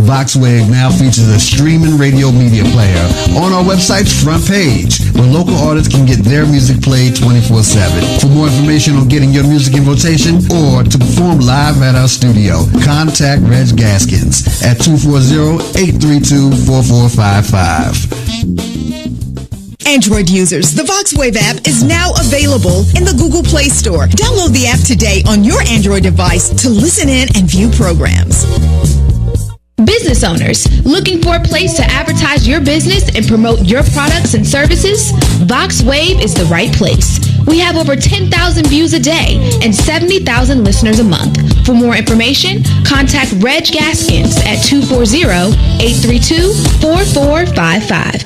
VoxWave now features a streaming radio media player on our website's front page, where local artists can get their music played 24/7. For more information on getting your music in rotation or to perform live at our studio, contact Reg Gaskins at 240-832-4455. Android users, the VoxWave app is now available in the Google Play Store. Download the app today on your Android device to listen in and view programs. Business owners looking for a place to advertise your business and promote your products and services? VoxWave is the right place. We have over 10,000 views a day and 70,000 listeners a month. For more information, contact Reg Gaskins at 240-832-4455.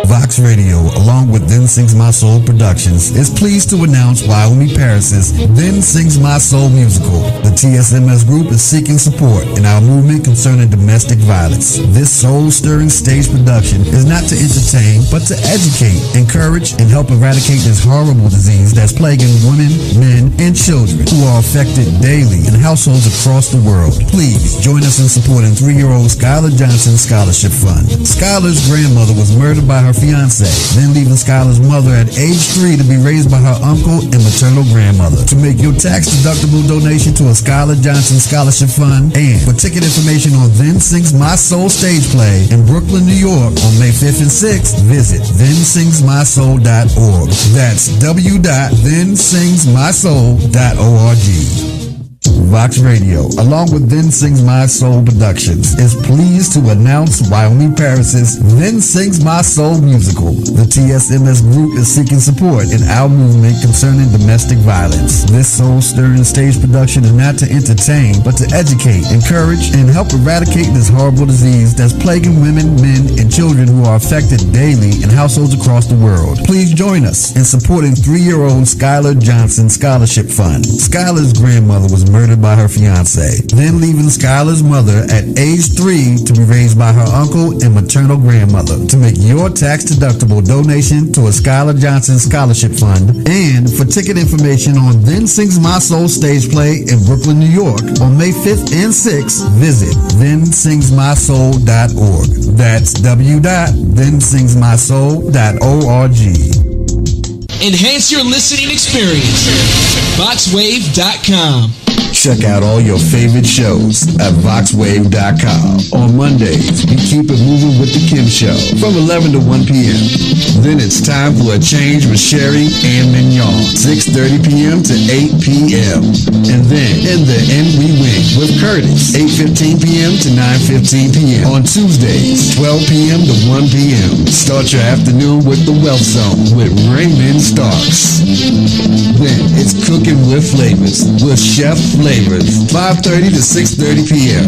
Vox Radio, along with Then Sings My Soul Productions, is pleased to announce Wyoming Paris's Then Sings My Soul musical. The TSMS group is seeking support in our movement concerning domestic violence. This soul-stirring stage production is not to entertain, but to educate, encourage, and help eradicate this horrible disease that's plaguing women, men, and children who are affected daily in households across the world. Please join us in supporting 3-year-old Skylar Johnson Scholarship Fund. Skylar's grandmother was murdered by her fiance, then leaving Skylar's mother at age 3 to be raised by her uncle and maternal grandmother. To make your tax-deductible donation to a Skylar Johnson Scholarship Fund and for ticket information on Then Sings My Soul stage play in Brooklyn, New York on May 5th and 6th, visit thensingsmysoul.org. That's www.thensingsmysoul.org. Vox Radio, along with Then Sings My Soul Productions, is pleased to announce Wyoming Paris's Then Sings My Soul musical. The TSMS group is seeking support in our movement concerning domestic violence. This soul-stirring stage production is not to entertain, but to educate, encourage, and help eradicate this horrible disease that's plaguing women, men, and children who are affected daily in households across the world. Please join us in supporting 3-year-old Skylar Johnson Scholarship Fund. Skylar's grandmother was murdered by her fiance, then leaving Skylar's mother at age 3 to be raised by her uncle and maternal grandmother. To make your tax-deductible donation to a Skylar Johnson Scholarship Fund and for ticket information on Then Sings My Soul stage play in Brooklyn, New York on May 5th and 6th, visit thensingsmysoul.org. That's www.thensingsmysoul.org. Enhance your listening experience. VoxWave.com. Check out all your favorite shows at VoxWave.com. On Mondays, we keep it moving with the Kim Show from 11 to 1 p.m. Then it's time for a change with Sherry and Mignon, 6:30 p.m. to 8 p.m. And then in the end we win with Curtis, 8:15 p.m. to 9:15 p.m. On Tuesdays, 12 p.m. to 1 p.m. Start your afternoon with the Wealth Zone with Raymond Starks. Then it's Cooking with Flavors with Chef Flavors, 5:30 to 6:30 p.m.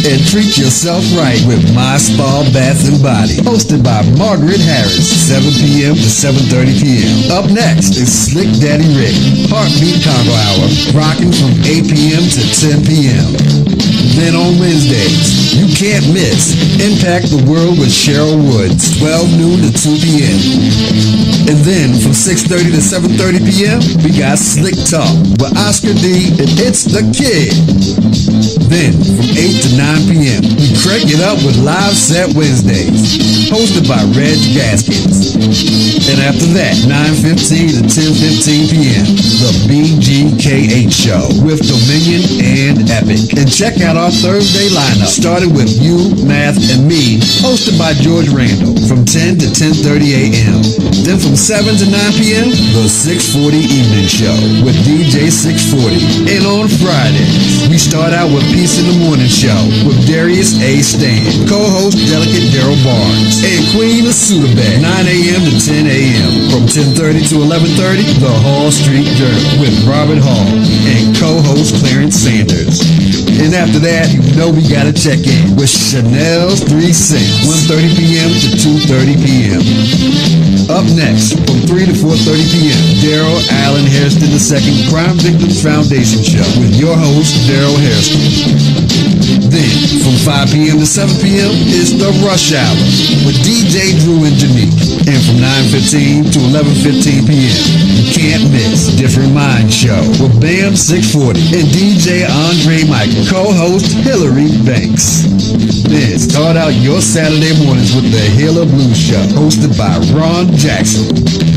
And treat yourself right with My Spa Bath and Body, hosted by Margaret Harris, 7 p.m. to 7:30 p.m. Up next is Slick Daddy Rick, Heartbeat Congo Hour, rocking from 8 p.m. to 10 p.m. Then on Wednesdays, you can't miss Impact the World with Cheryl Woods, 12 noon to 2 p.m. And then from 6:30 to 7:30 p.m., we got Slick Talk with Oscar D and It's the Kid. Then from 8 to 9 p.m., we crank it up with Live Set Wednesdays, hosted by Reg Gaskins. And after that, 9:15 to 10:15 p.m., the BGKH Show with Dominion and Epic. And check out our Thursday lineup, starting with You, Math, and Me, hosted by George Randall, from 10 to 10:30 a.m. Then from 7 to 9 p.m., the 640 Evening Show with DJ 640. And on Fridays, we start out with Peace in the Morning Show with Darius A. Stan, co-host Delicate Daryl Barnes, and Queen of Sudabed, 9 a.m. to 10 a.m. From 10:30 to 11:30, the Hall Street Journal with Robert Hall and co-host Clarence Sanders. And after that, you know we gotta check in with Chanel's 3 Cents, 1:30 p.m. to 2:30 p.m. Up next, from 3 to 4:30 p.m., Daryl Allen Hairston II Crime Victims Foundation Show with your host, Daryl Hairston. Then, from 5 p.m. to 7 p.m. is The Rush Hour with DJ Drew and Janique. And from 9 9:15 to 11:15 p.m. You can't miss Different Mind Show with Bam 640 and DJ Andre Michael, co-host Hillary Banks. Then start out your Saturday mornings with the Hilla Blues Show, hosted by Ron Jackson.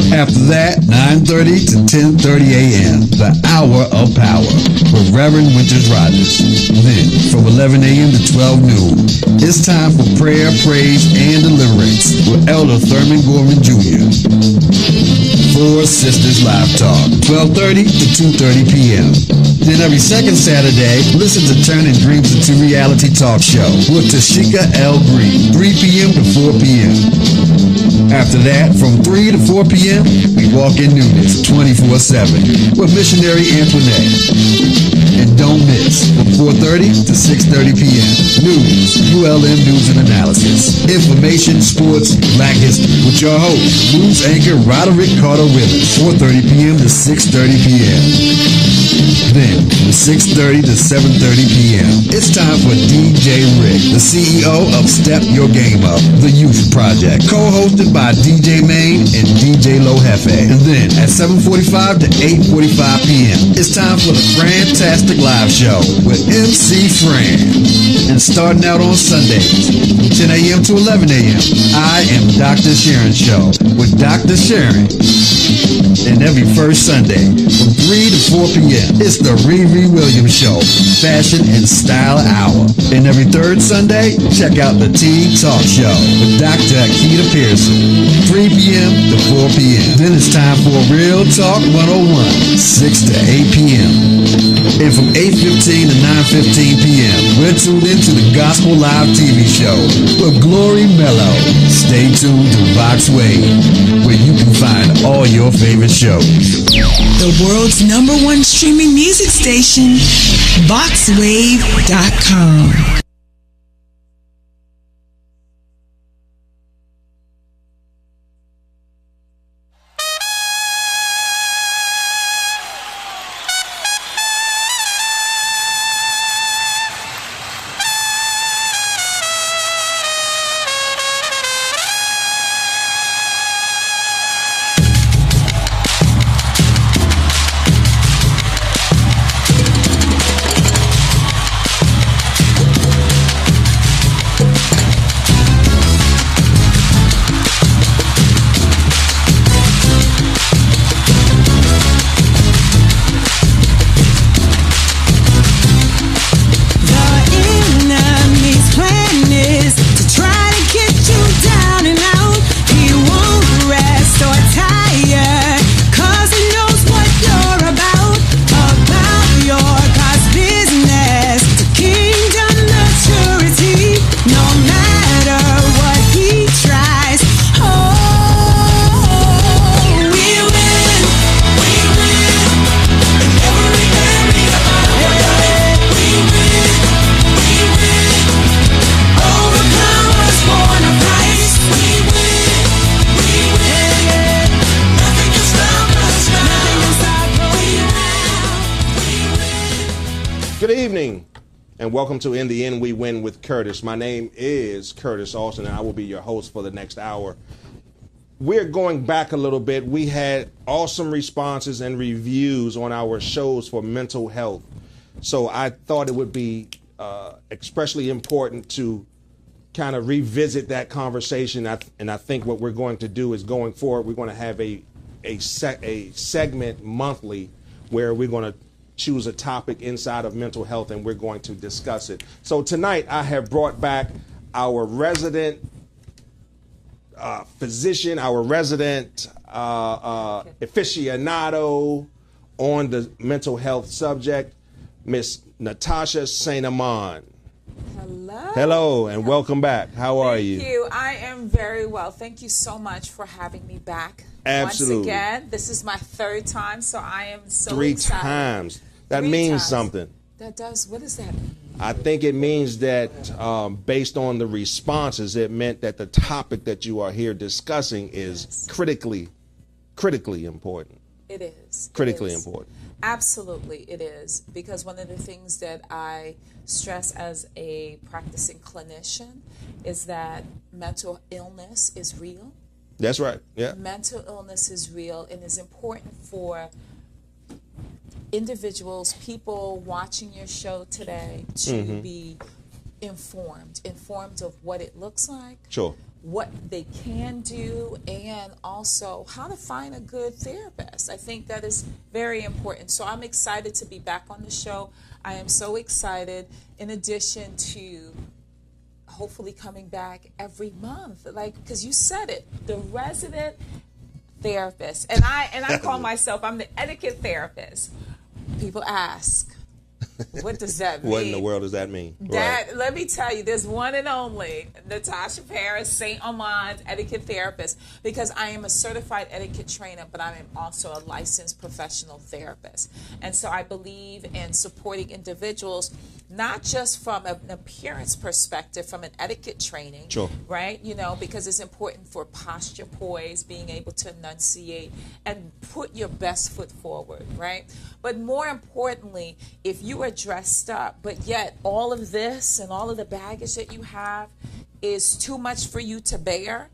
After that, 9:30 to 10:30 a.m., the Hour of Power with Reverend Winters Rogers. Then, from 11 a.m. to 12 noon, it's time for prayer, praise, and deliverance with Elder Thurman Gorman Jr. Four Sisters Live Talk, 12:30 to 2:30 p.m. Then every second Saturday, listen to Turning Dreams into Reality Talk Show with Tashika L. Green, 3 p.m. to 4 p.m. After that, from 3 to 4 p.m., we walk in newness 24/7 with Missionary Antoinette. And don't miss, from 4:30 to 6:30 p.m., news, ULM News and Analysis, information, sports, Black history, with your host, news anchor Roderick Carter Withers, 4:30 p.m. to 6:30 p.m. Then, from 6:30 to 7:30 p.m., it's time for DJ Rick, the CEO of Step Your Game Up, the Youth Project, co-hosted by DJ Main and DJ Low Hefe. And then, at 7:45 to 8:45 p.m., it's time for the Fantastic Live Show with MC Fran. And starting out on Sundays, from 10 a.m. to 11 a.m., I am Dr. Sharon Show with Dr. Sharon. And every first Sunday, from 3 to 4 p.m., it's the Riri Williams Show, Fashion and Style Hour. And every third Sunday, check out the Teen Talk Show with Dr. Akita Pearson, 3 p.m. to 4 p.m. Then it's time for Real Talk 101, 6 to 8 p.m. And from 8:15 to 9:15 p.m., we're tuned into the Gospel Live TV show with Glory Mello. Stay tuned to Vox Wave, where you can find all your favorite shows. The world's #1 streaming music station, VoxWave.com. And welcome to In the End We Win with Curtis. My name is Curtis Austin, and I will be your host for the next hour. We're going back a little bit. We had awesome responses and reviews on our shows for mental health. So I thought it would be especially important to kind of revisit that conversation. And I think what we're going to do is going forward, we're going to have a segment monthly where we're going to choose a topic inside of mental health and we're going to discuss it. So tonight I have brought back our resident physician, our resident aficionado on the mental health subject, Miss Natasha St. Amand. Hello. Hello, and welcome back. How are you? Thank you. I am very well. Thank you so much for having me back. Absolutely. Once again, this is my third time, so I am so Three excited. times. That 3 means times. something. That does. What does that mean? I think it means that based on the responses, it meant that the topic that you are here discussing is critically important. It is. Critically It is. important. Absolutely, it is. Because one of the things that I stress as a practicing clinician is that mental illness is real. That's right. Yeah. Mental illness is real and is important for individuals, people watching your show today to be informed of what it looks like, Sure. what they can do, and also how to find a good therapist. I think that is very important. So I'm excited to be back on the show. I am so excited, in addition to hopefully coming back every month, like, because you said it, the resident therapist, and I call myself, I'm the etiquette therapist. People ask, what does that mean? What in the world does that mean? That, let me tell you, there's one and only Natasha Paris, St. Amand etiquette therapist, because I am a certified etiquette trainer, but I am also a licensed professional therapist. And so I believe in supporting individuals, not just from an appearance perspective, from an etiquette training, Sure. right? You know, because it's important for posture, poise, being able to enunciate and put your best foot forward, right? But more importantly, if you are dressed up, but yet all of this and all of the baggage that you have is too much for you to bear,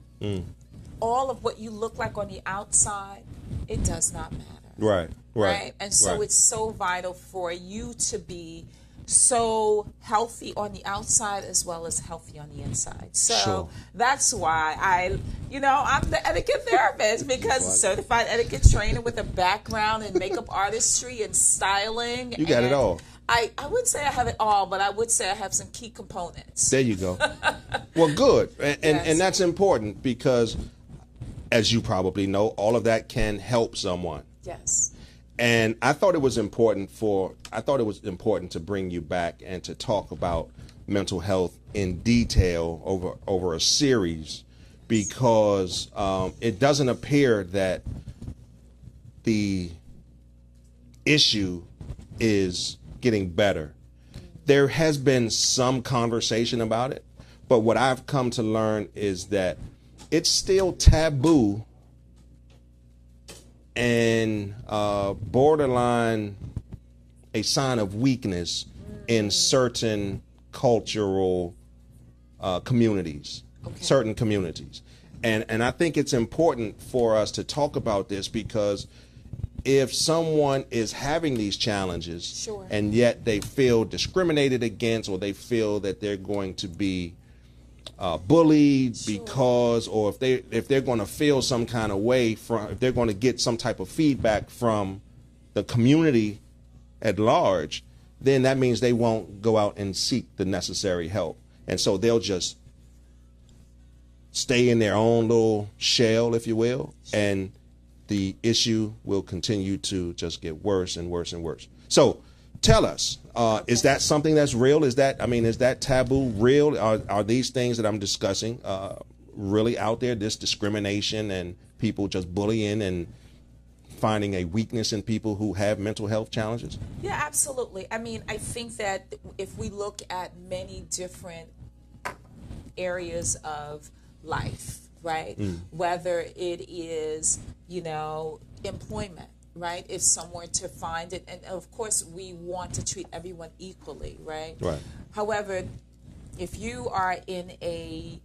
all of what you look like on the outside, it does not matter. Right. And so it's so vital for you to be so healthy on the outside as well as healthy on the inside. So Sure. that's why I'm the etiquette therapist, because certified etiquette trainer with a background in makeup artistry and styling. You got it all. I wouldn't say I have it all, but I would say I have some key components. There you go. Well, good. And Yes. that's important because, as you probably know, all of that can help someone. Yes. And I thought it was important to bring you back and to talk about mental health in detail over a series, because it doesn't appear that the issue is getting better. There has been some conversation about it, but what I've come to learn is that it's still taboo and borderline a sign of weakness in certain cultural communities, certain communities. And I think it's important for us to talk about this, because if someone is having these challenges Sure. and yet they feel discriminated against, or they feel that they're going to be bullied because, or if they're going to feel some kind of way if they're going to get some type of feedback from the community at large, then that means they won't go out and seek the necessary help. And so they'll just stay in their own little shell, if you will, and the issue will continue to just get worse and worse and worse. So tell us, is that something that's real? Is that taboo real? Are these things that I'm discussing really out there, this discrimination and people just bullying and finding a weakness in people who have mental health challenges? Yeah, absolutely. I mean, I think that if we look at many different areas of life, right? Whether it is, employment, right? If someone to find it, and of course we want to treat everyone equally, right? Right. However, if you are in a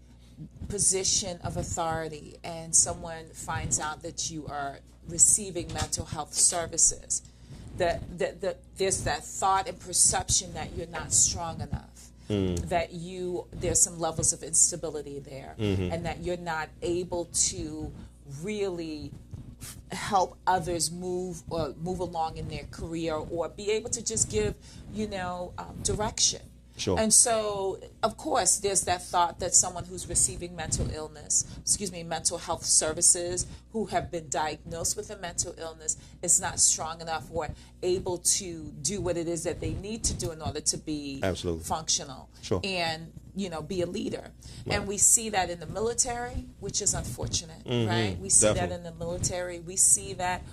position of authority and someone finds out that you are receiving mental health services, there's that thought and perception that you're not strong enough. That there's some levels of instability there, and that you're not able to really help others move along in their career, or be able to just give direction. Sure. And so, of course, there's that thought that someone who's receiving mental health services, who have been diagnosed with a mental illness, is not strong enough or able to do what it is that they need to do in order to be Absolutely. functional. Sure. And be a leader. Right. And we see that in the military, which is unfortunate, right? We see Definitely. that in the military. We see that,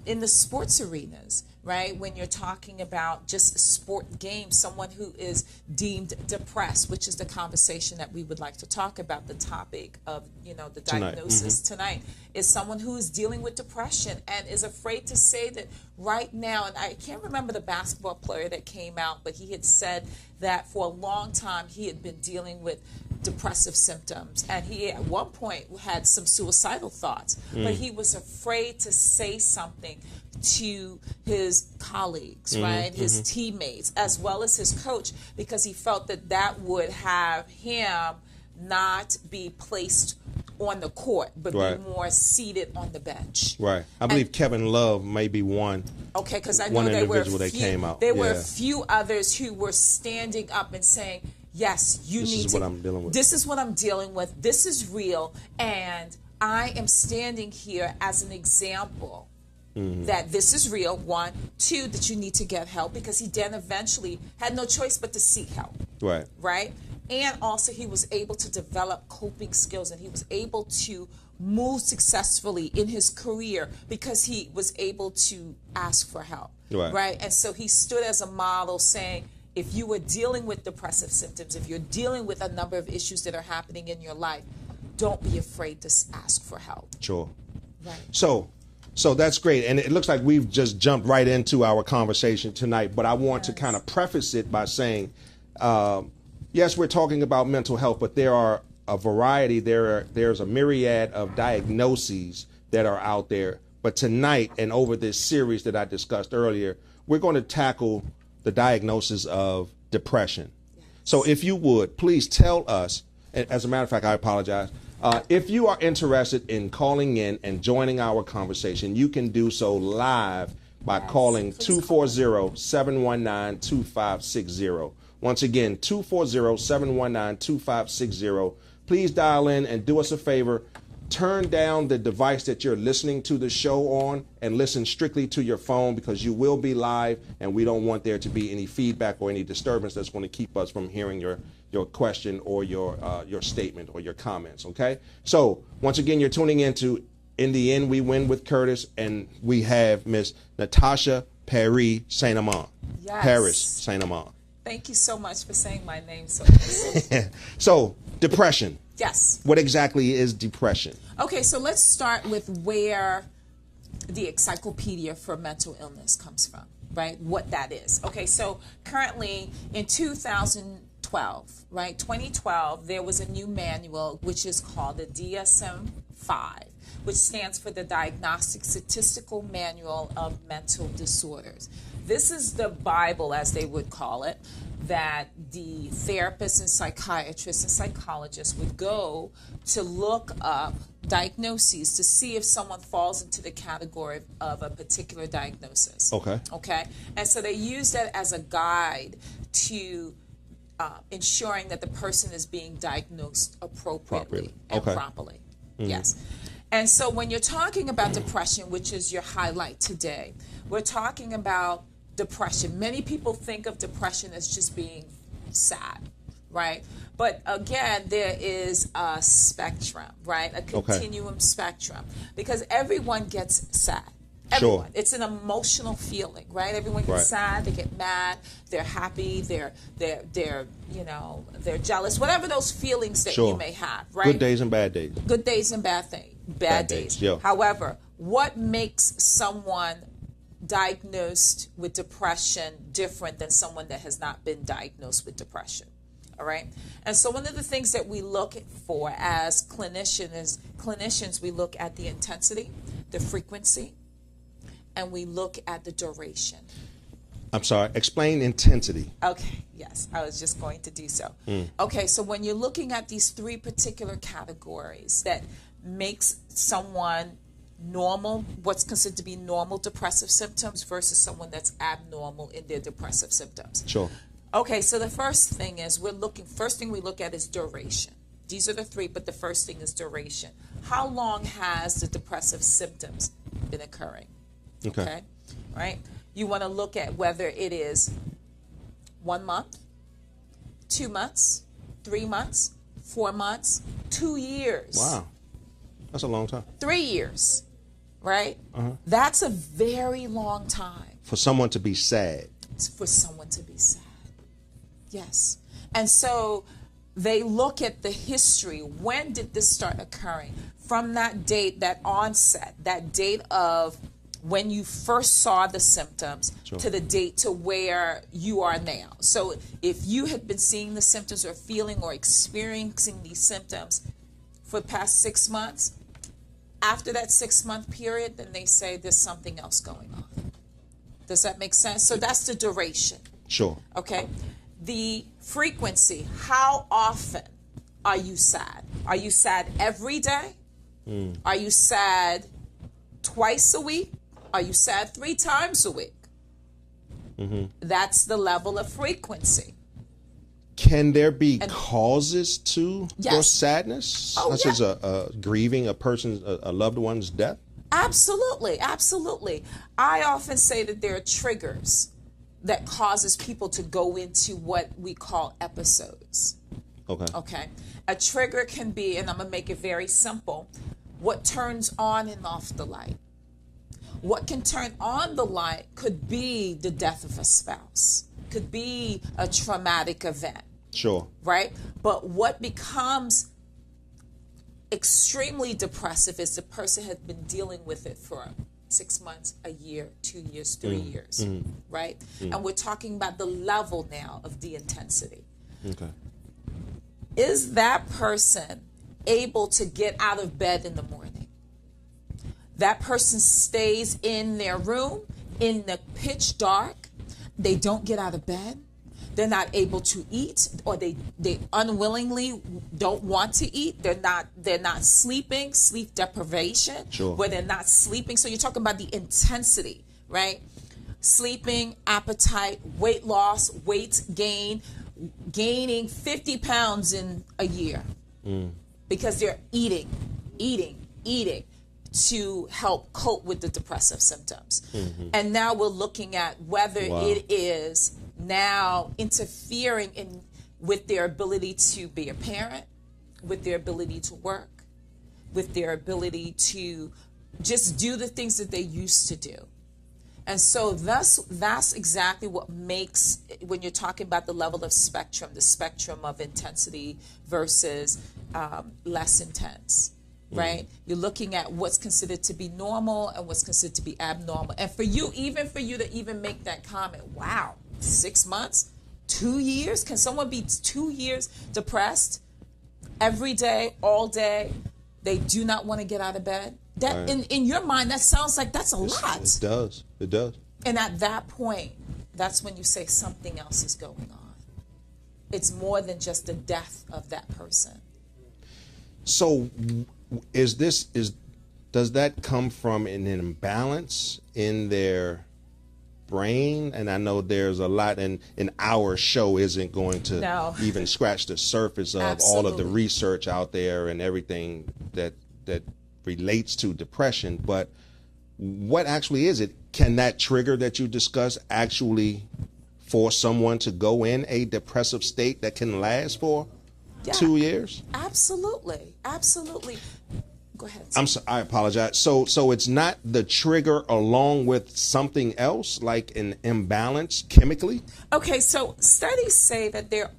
in the sports arenas, right? When you're talking about just sport games, someone who is deemed depressed, which is the conversation that we would like to talk about, the topic of, the diagnosis tonight, is someone who is dealing with depression and is afraid to say that right now, and I can't remember the basketball player that came out, but he had said that for a long time he had been dealing with depressive symptoms, and he at one point had some suicidal thoughts, but he was afraid to say something to his colleagues, right, his teammates, as well as his coach, because he felt that that would have him not be placed on the court, but be more seated on the bench. Right. I believe Kevin Love may be one. Okay, because I know one there were individual that came out. There were a few others who were standing up and saying, yes, this is what I'm dealing with. This is what I'm dealing with. This is real. And I am standing here as an example that this is real. 1, 2, that you need to get help, because he then eventually had no choice but to seek help. Right. Right. And also he was able to develop coping skills, and he was able to move successfully in his career because he was able to ask for help. Right. And so he stood as a model saying, if you are dealing with depressive symptoms, if you're dealing with a number of issues that are happening in your life, don't be afraid to ask for help. Sure. Right. So that's great. And it looks like we've just jumped right into our conversation tonight, but I want to kind of preface it by saying, yes, we're talking about mental health, but there are a variety, there's a myriad of diagnoses that are out there. But tonight, and over this series that I discussed earlier, we're going to tackle the diagnosis of depression. So if you would, please tell us, and as a matter of fact, I apologize, if you are interested in calling in and joining our conversation, you can do so live by calling 240-719-2560. Once again, 240-719-2560. Please dial in and do us a favor. Turn down the device that you're listening to the show on and listen strictly to your phone, because you will be live and we don't want there to be any feedback or any disturbance that's going to keep us from hearing your question or your statement or your comments, okay? So, once again, you're tuning into In the End We Win with Curtis, and we have Miss Natasha Paris St. Amand. Yes. Paris St. Amand. Thank you so much for saying my name so So, depression. Yes. What exactly is depression? Okay, so let's start with where the encyclopedia for mental illness comes from, right? What that is. Okay, so currently in 2012, right, 2012, there was a new manual which is called the DSM-5, which stands for the Diagnostic Statistical Manual of Mental Disorders. This is the Bible, as they would call it, that the therapists and psychiatrists and psychologists would go to look up diagnoses to see if someone falls into the category of a particular diagnosis. Okay. And so they use that as a guide to ensuring that the person is being diagnosed appropriately and properly. Yes. And so when you're talking about depression, which is your highlight today, we're talking about depression. Many people think of depression as just being sad, right? But again, there is a spectrum, right? A continuum spectrum, because everyone gets sad. Everyone. It's an emotional feeling, right? Everyone gets sad, they get mad, they're happy, they're jealous, whatever those feelings that you may have, right? Good days and bad days. Good days and bad days. Yeah. However, what makes someone diagnosed with depression different than someone that has not been diagnosed with depression? All right. And so one of the things that we look for as clinicians, we look at the intensity, the frequency, and we look at the duration. I'm sorry, explain intensity. Okay, yes, I was just going to do so. Okay, so when you're looking at these three particular categories that makes someone normal, what's considered to be normal depressive symptoms versus someone that's abnormal in their depressive symptoms. Sure. Okay, so the first thing we look at is duration. These are the three, but the first thing is duration. How long has the depressive symptoms been occurring? Okay. Right? You want to look at whether it is 1 month, 2 months, 3 months, 4 months, 2 years. Wow. That's a long time. 3 years, right? That's a very long time. For someone to be sad. For someone to be sad. Yes. And so they look at the history. When did this start occurring? From that date, that onset, that date of when you first saw the symptoms Sure. to the date to where you are now. So if you had been seeing the symptoms or feeling or experiencing these symptoms for the past 6 months, after that 6-month period, then they say there's something else going on. Does that make sense? So that's the duration. Sure. Okay. The frequency, how often are you sad? Are you sad every day? Are you sad twice a week? Are you sad 3 times a week? That's the level of frequency. Can there be causes to Yes. your sadness, Oh, such yeah. as a grieving a loved one's death? Absolutely, absolutely. I often say that there are triggers that causes people to go into what we call episodes. Okay. Okay. A trigger can be, and I'm going to make it very simple, what turns on and off the light. What can turn on the light could be the death of a spouse, could be a traumatic event, Sure. right? But what becomes extremely depressive is the person has been dealing with it for 6 months, a year, 2 years, 3 years, right? And we're talking about the level now of the intensity. Okay. Is that person able to get out of bed in the morning? That person stays in their room in the pitch dark. They don't get out of bed. They're not able to eat, or they unwillingly don't want to eat. They're not sleeping, sleep deprivation, Sure. where they're not sleeping. So you're talking about the intensity, right? Sleeping, appetite, weight loss, weight gain, gaining 50 pounds in a year because they're eating to help cope with the depressive symptoms. And now we're looking at whether it is now interfering with their ability to be a parent, with their ability to work, with their ability to just do the things that they used to do. And so that's exactly what makes, when you're talking about the level of spectrum, the spectrum of intensity versus less intense, right? You're looking at what's considered to be normal and what's considered to be abnormal. And for you to even make that comment, wow, 6 months, 2 years? Can someone be 2 years depressed every day, all day? They do not want to get out of bed? That in your mind, that sounds like that's a lot. It does. It does. And at that point, that's when you say something else is going on. It's more than just the death of that person. So, does that come from an imbalance in their brain? And I know there's a lot, and our show isn't going to even scratch the surface of all of the research out there and everything that relates to depression. But what actually is it? Can that trigger that you discussed actually force someone to go in a depressive state that can last for 2 years? Absolutely. Go ahead. I apologize. So it's not the trigger along with something else, like an imbalance chemically? Okay, so studies say that there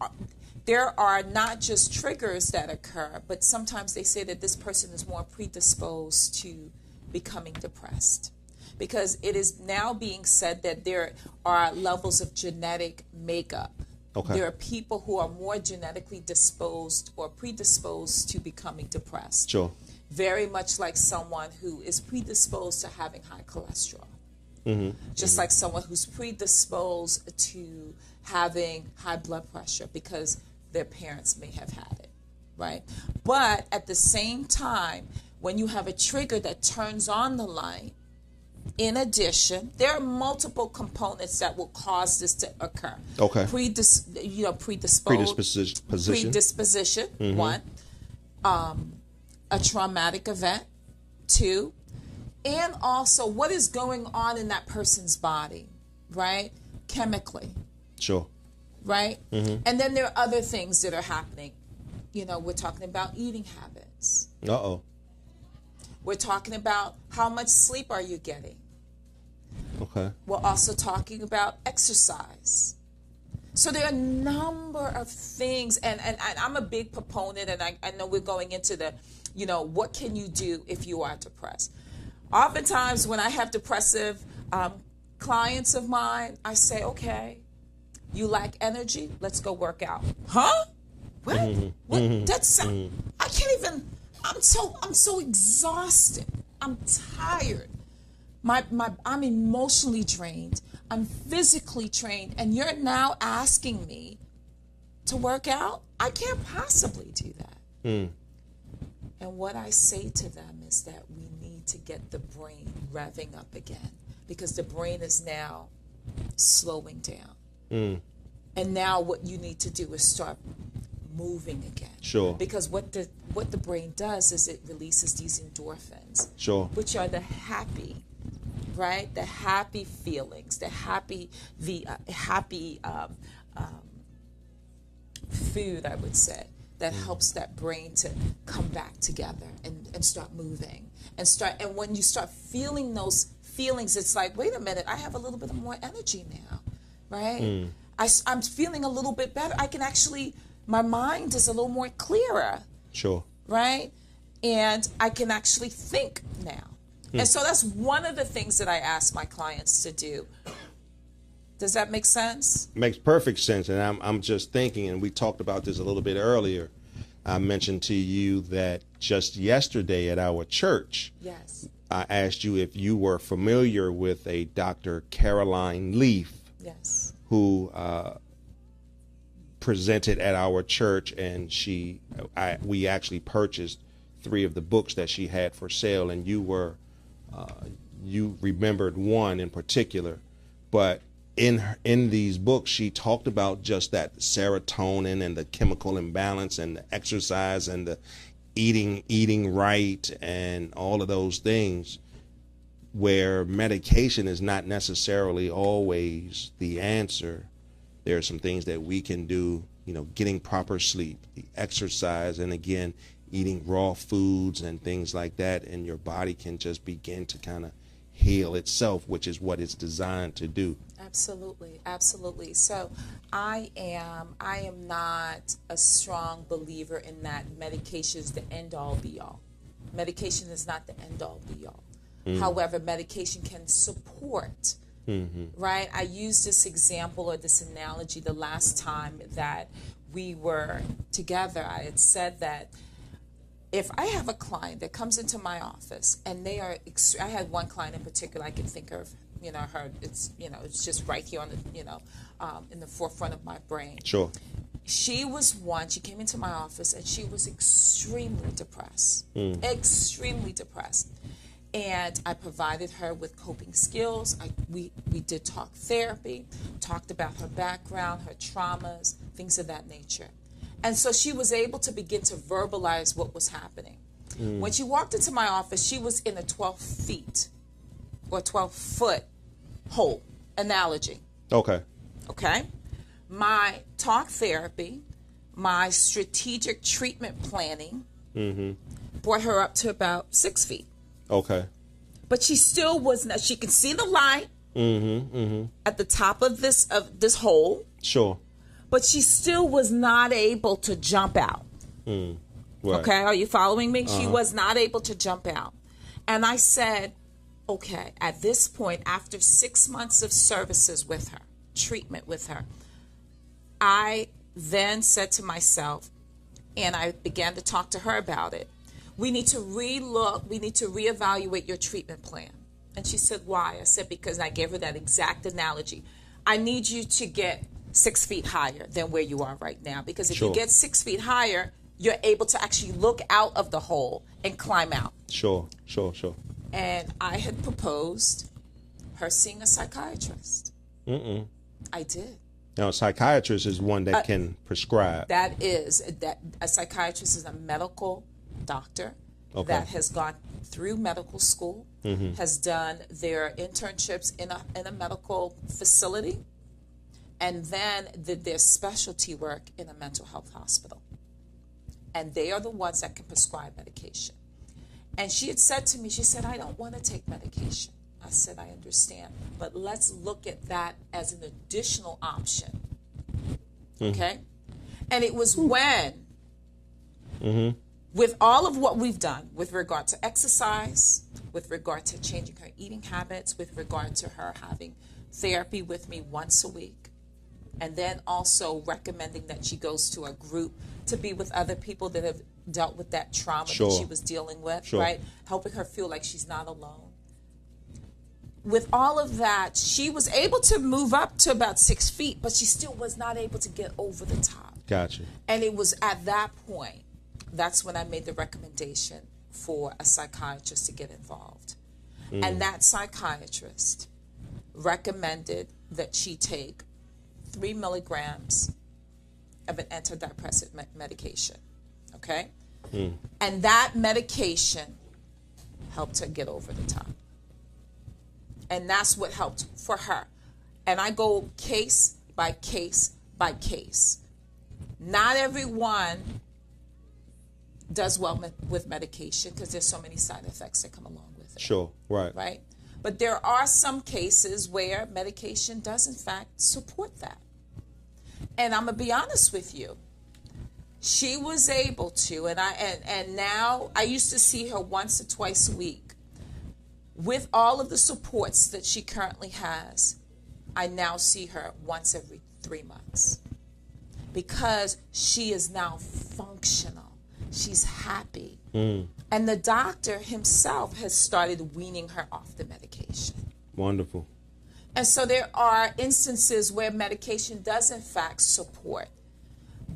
are not just triggers that occur, but sometimes they say that this person is more predisposed to becoming depressed, because it is now being said that there are levels of genetic makeup. Okay. There are people who are more genetically disposed or predisposed to becoming depressed. Sure. Very much like someone who is predisposed to having high cholesterol. Just like someone who's predisposed to having high blood pressure because their parents may have had it, right? But at the same time, when you have a trigger that turns on the light, in addition, there are multiple components that will cause this to occur. Okay. Predisposition, one. A traumatic event, 2. And also what is going on in that person's body, right? Chemically. Sure. Right? And then there are other things that are happening. We're talking about eating habits. Uh-oh. We're talking about how much sleep are you getting. Okay. We're also talking about exercise. So there are a number of things, and I'm a big proponent, and I know we're going into the, what can you do if you are depressed? Oftentimes when I have depressive clients of mine, I say, okay, you lack energy, let's go work out. Huh? What? What? That's I can't even. I'm so exhausted. I'm tired. I'm emotionally drained. I'm physically drained, and you're now asking me to work out? I can't possibly do that. And what I say to them is that we need to get the brain revving up again, because the brain is now slowing down. And now what you need to do is start moving again. Sure. Because what the brain does is it releases these endorphins. Sure. Which are the happy, right? The happy feelings, the happy food, I would say, that helps that brain to come back together and start moving and when you start feeling those feelings, it's like, wait a minute, I have a little bit more energy now, right? I'm feeling a little bit better. I can actually, my mind is a little more clearer. Sure. Right? And I can actually think now. And so that's one of the things that I ask my clients to do. Does that make sense? Makes perfect sense. And I'm just thinking, and we talked about this a little bit earlier. I mentioned to you that just yesterday at our church, Yes. I asked you if you were familiar with a Dr. Caroline Leaf, Yes. who presented at our church, and we actually purchased 3 of the books that she had for sale, and you remembered one in particular, but in these books she talked about just that serotonin and the chemical imbalance and the exercise and the eating right and all of those things, where medication is not necessarily always the answer. There are some things that we can do, getting proper sleep, the exercise, and again, eating raw foods and things like that, and your body can just begin to kind of heal itself, which is what it's designed to do. Absolutely, absolutely. So I am not a strong believer in that medication is the end all be all. Medication is not the end all be all. However, medication can support, right? I used this example or this analogy the last time that we were together. I had said that if I have a client that comes into my office and they are, I had one client in particular I can think of, her, it's just right here on the, in the forefront of my brain. Sure. She came into my office and she was extremely depressed, extremely depressed. And I provided her with coping skills. We did talk therapy, talked about her background, her traumas, things of that nature. And so she was able to begin to verbalize what was happening. When she walked into my office, she was in a 12 feet or 12-foot hole analogy. Okay. Okay? My talk therapy, my strategic treatment planning brought her up to about 6 feet. Okay. But she still was not, she could see the light at the top of this hole. Sure. But she still was not able to jump out. Right. Okay, are you following me? She was not able to jump out. And I said, okay, at this point, after 6 months of services with her, treatment with her, I then said to myself, and I began to talk to her about it, we need to reevaluate your treatment plan. And she said, why? I said, because I gave her that exact analogy. I need you to get 6 feet higher than where you are right now. Because if you get 6 feet higher, you're able to actually look out of the hole and climb out. Sure. And I had proposed her seeing a psychiatrist. I did. Now, a psychiatrist is one that can prescribe. That a psychiatrist is a medical doctor that has gone through medical school, has done their internships in a medical facility, and then did their specialty work in a mental health hospital. And they are the ones that can prescribe medication. And she had said to me, she said, I don't want to take medication. I said, I understand, but let's look at that as an additional option. Okay? And it was when, with all of what we've done with regard to exercise, with regard to changing her eating habits, with regard to her having therapy with me once a week, and then also recommending that she goes to a group to be with other people that have dealt with that trauma that she was dealing with, right? Helping her feel like she's not alone. With all of that, she was able to move up to about 6 feet, but she still was not able to get over the top. Gotcha. And it was at that point, that's when I made the recommendation for a psychiatrist to get involved. And that psychiatrist recommended that she take 3 milligrams of an antidepressant medication, okay? And that medication helped her get over the top. And that's what helped for her. And I go case by case by case. Not everyone does well with medication because there's so many side effects that come along with it. Sure, right. Right? But there are some cases where medication does in fact support that. And I'm going to be honest with you. She was able to, and now I used to see her once or twice a week. With all of the supports that she currently has, I now see her once every 3 months because she is now functional. She's happy. And the doctor himself has started weaning her off the medication. Wonderful. And so there are instances where medication does in fact support,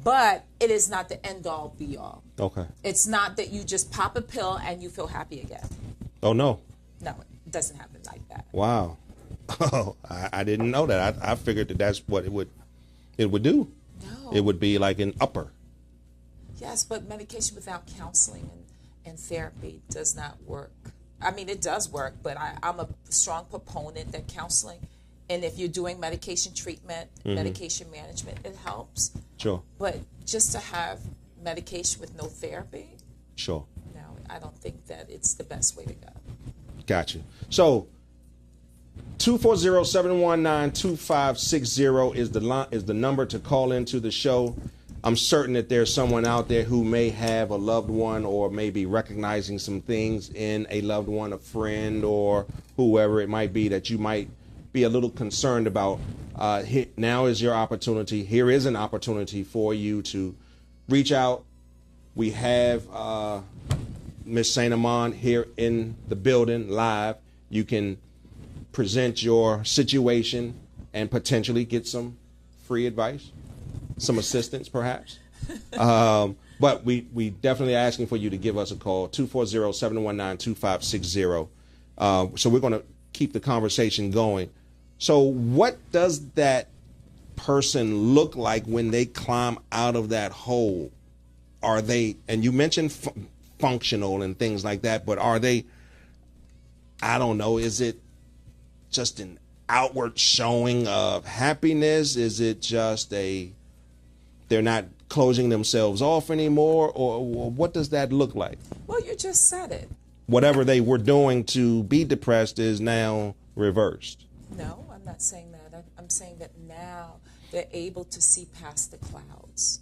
but it is not the end all be all. Okay. It's not that you just pop a pill and you feel happy again. Oh, no. No, it doesn't happen like that. Wow. Oh, I didn't know that. I figured that that's what it would do. No. It would be like an upper. Yes, but medication without counseling and therapy does not work. I mean, it does work, but I'm a strong proponent that counseling, and if you're doing medication treatment, medication management, it helps. Sure. But just to have medication with no therapy, Sure. no, I don't think that it's the best way to go. Gotcha. So 240-719-2560 is the number to call into the show. I'm certain that there's someone out there who may have a loved one or may be recognizing some things in a loved one, a friend, or whoever it might be that you might be a little concerned about. Now is your opportunity. Here is an opportunity for you to reach out. We have Miss St. Amand here in the building live. You can present your situation and potentially get some free advice, some assistance perhaps. But we definitely are asking for you to give us a call, 240-719-2560. So we're going to keep the conversation going. So what does that person look like when they climb out of that hole? Are they, and you mentioned functional and things like that, but are they, I don't know, is it just an outward showing of happiness? Is it just they're not closing themselves off anymore? Or what does that look like? Well, you just said it. Whatever they were doing to be depressed is now reversed. No, I'm not saying that. I'm saying that now they're able to see past the clouds.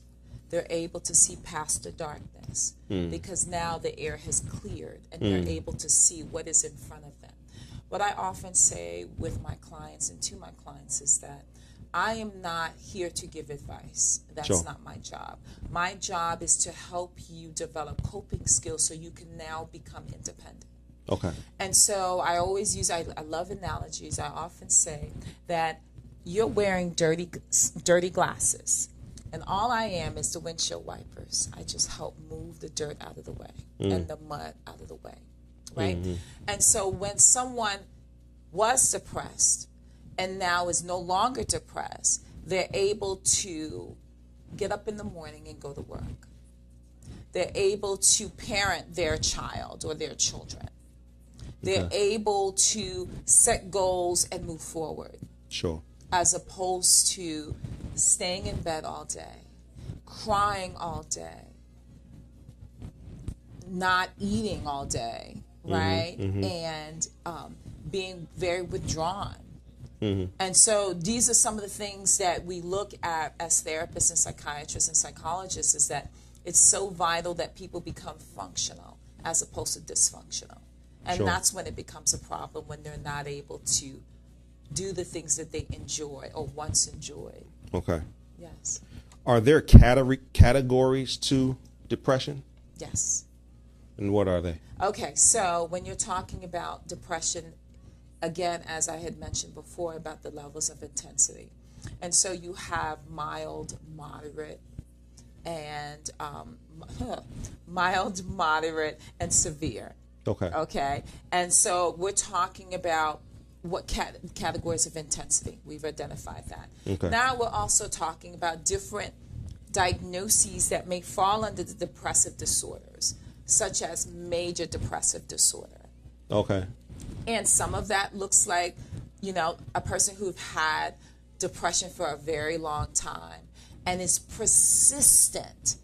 They're able to see past the darkness because now the air has cleared and they're able to see what is in front of them. What I often say with my clients and to my clients is that I am not here to give advice. That's not my job. My job is to help you develop coping skills so you can now become independent. Okay. And so I always use, I love analogies. I often say that you're wearing dirty glasses. And all I am is the windshield wipers. I just help move the dirt out of the way and the mud out of the way, right? And so when someone was depressed and now is no longer depressed, they're able to get up in the morning and go to work. They're able to parent their child or their children. They're able to set goals and move forward. Sure. As opposed to staying in bed all day, crying all day, not eating all day, right? And being very withdrawn. And so these are some of the things that we look at as therapists and psychiatrists and psychologists, is that it's so vital that people become functional as opposed to dysfunctional. And that's when it becomes a problem, when they're not able to do the things that they enjoy or once enjoyed. Okay. Yes. Are there categories to depression? Yes. And what are they? Okay, so when you're talking about depression, again, as I had mentioned before about the levels of intensity. And so you have mild, moderate, and mild, moderate, and severe. Okay. Okay. And so we're talking about what categories of intensity. We've identified that. Okay. Now we're also talking about different diagnoses that may fall under the depressive disorders, such as major depressive disorder. Okay. And some of that looks like, a person who've had depression for a very long time and is persistent,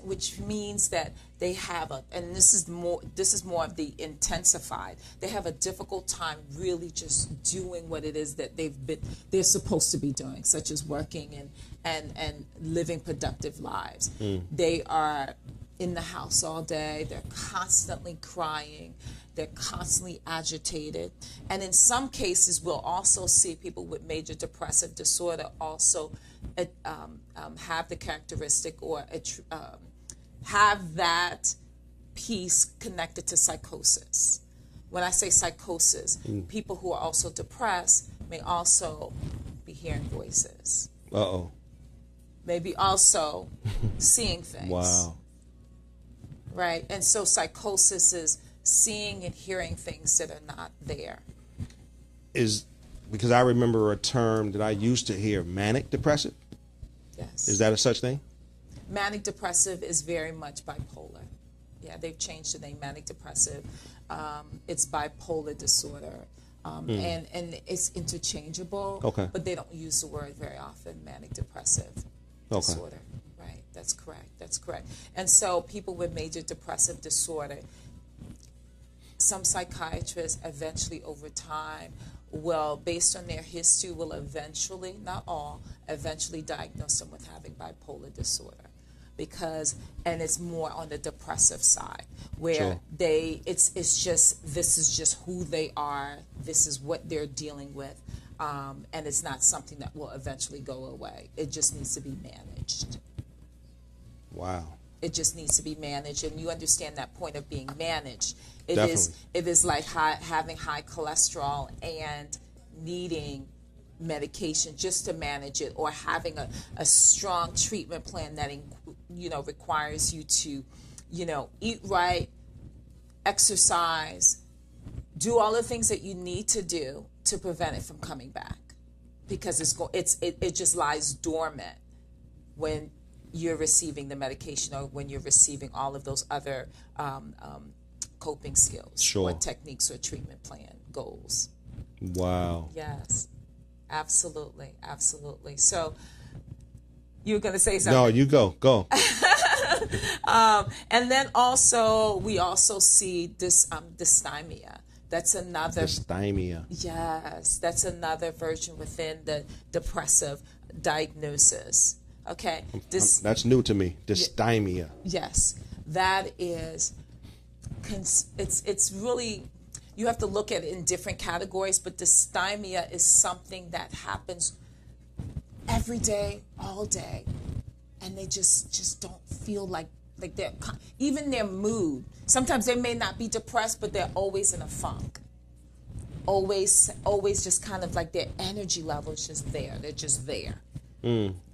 which means that they have and this is more of the intensified. They have a difficult time really just doing what it is that they're supposed to be doing, such as working and living productive lives. They are in the house all day. They're constantly crying. They're constantly agitated. And in some cases, we'll also see people with major depressive disorder also have the characteristic or have that piece connected to psychosis. When I say psychosis, people who are also depressed may also be hearing voices. Uh-oh. Maybe also seeing things. Wow. Right? And so psychosis is seeing and hearing things that are not there. Because I remember a term that I used to hear, manic depressive. Yes. Is that a such thing? Manic depressive is very much bipolar. Yeah, they've changed the name manic depressive. It's bipolar disorder. And it's interchangeable. Okay. But they don't use the word very often, manic depressive disorder. Right. That's correct. And so people with major depressive disorder, some psychiatrists eventually over time will, based on their history, will eventually, not all, eventually diagnose them with having bipolar disorder. And it's more on the depressive side, where it's just, this is just who they are, this is what they're dealing with, and it's not something that will eventually go away. It just needs to be managed. Wow. It just needs to be managed, and you understand that point of being managed. It is like having high cholesterol and needing medication just to manage it, or having a strong treatment plan that requires you to eat right, exercise, do all the things that you need to do to prevent it from coming back, because it just lies dormant when you're receiving the medication or when you're receiving all of those other coping skills or techniques or treatment plan goals. Wow. Yes, absolutely. So you were going to say something? No, you go. And then we also see this dysthymia. That's another dysthymia. Yes, that's another version within the depressive diagnosis. Okay, that's new to me. Dysthymia. Yes, that is. It's really, you have to look at it in different categories, but dysthymia is something that happens every day, all day, and they just don't feel like they're, even their mood. Sometimes they may not be depressed, but they're always in a funk. Always just kind of like their energy level is just there. They're just there.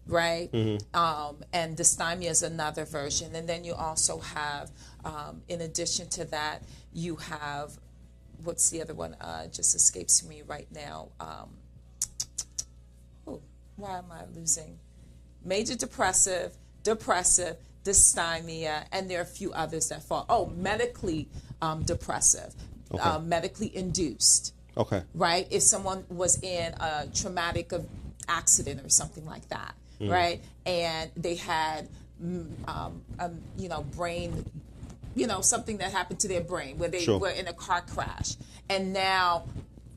Right? Mm-hmm. And dysthymia is another version. And then you also have, in addition to that, you have, what's the other one? Just escapes me right now. Why am I losing? Major depressive, dysthymia, and there are a few others that fall. Medically depressive, medically induced. Okay. Right? If someone was in a traumatic accident or something like that, right? And they had, brain, something that happened to their brain where they were in a car crash, and now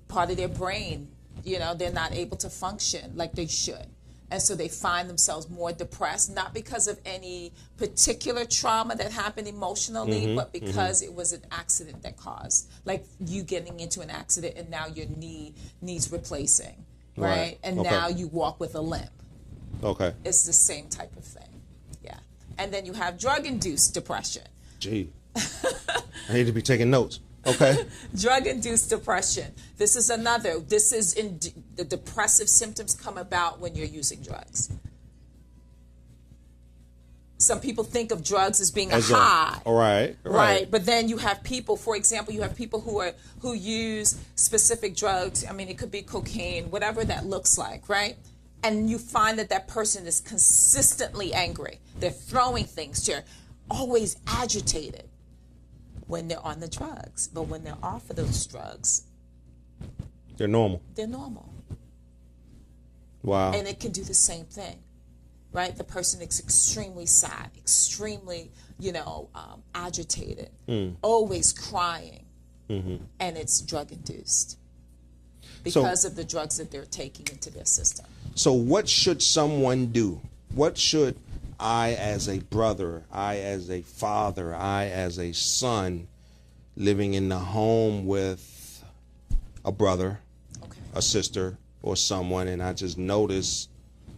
part of their brain, they're not able to function like they should. And so they find themselves more depressed, not because of any particular trauma that happened emotionally, but because it was an accident that caused, like you getting into an accident and now your knee needs replacing, right? And now you walk with a limp. Okay. It's the same type of thing. Yeah. And then you have drug-induced depression. Gee, I need to be taking notes. Okay. Drug-induced depression. This is the depressive symptoms come about when you're using drugs. Some people think of drugs as being a high. Right. But then you have people, for example, who use specific drugs. I mean, it could be cocaine, whatever that looks like, right? And you find that person is consistently angry. They're throwing things. They're always agitated when they're on the drugs. But when they're off of those drugs, they're normal. They're normal. Wow. And it can do the same thing, right? The person is extremely sad, extremely, agitated, always crying, and it's drug-induced because of the drugs that they're taking into their system. So what should someone do? What should I as a brother, I as a father, I as a son living in the home with a brother, a sister, or someone, and I just notice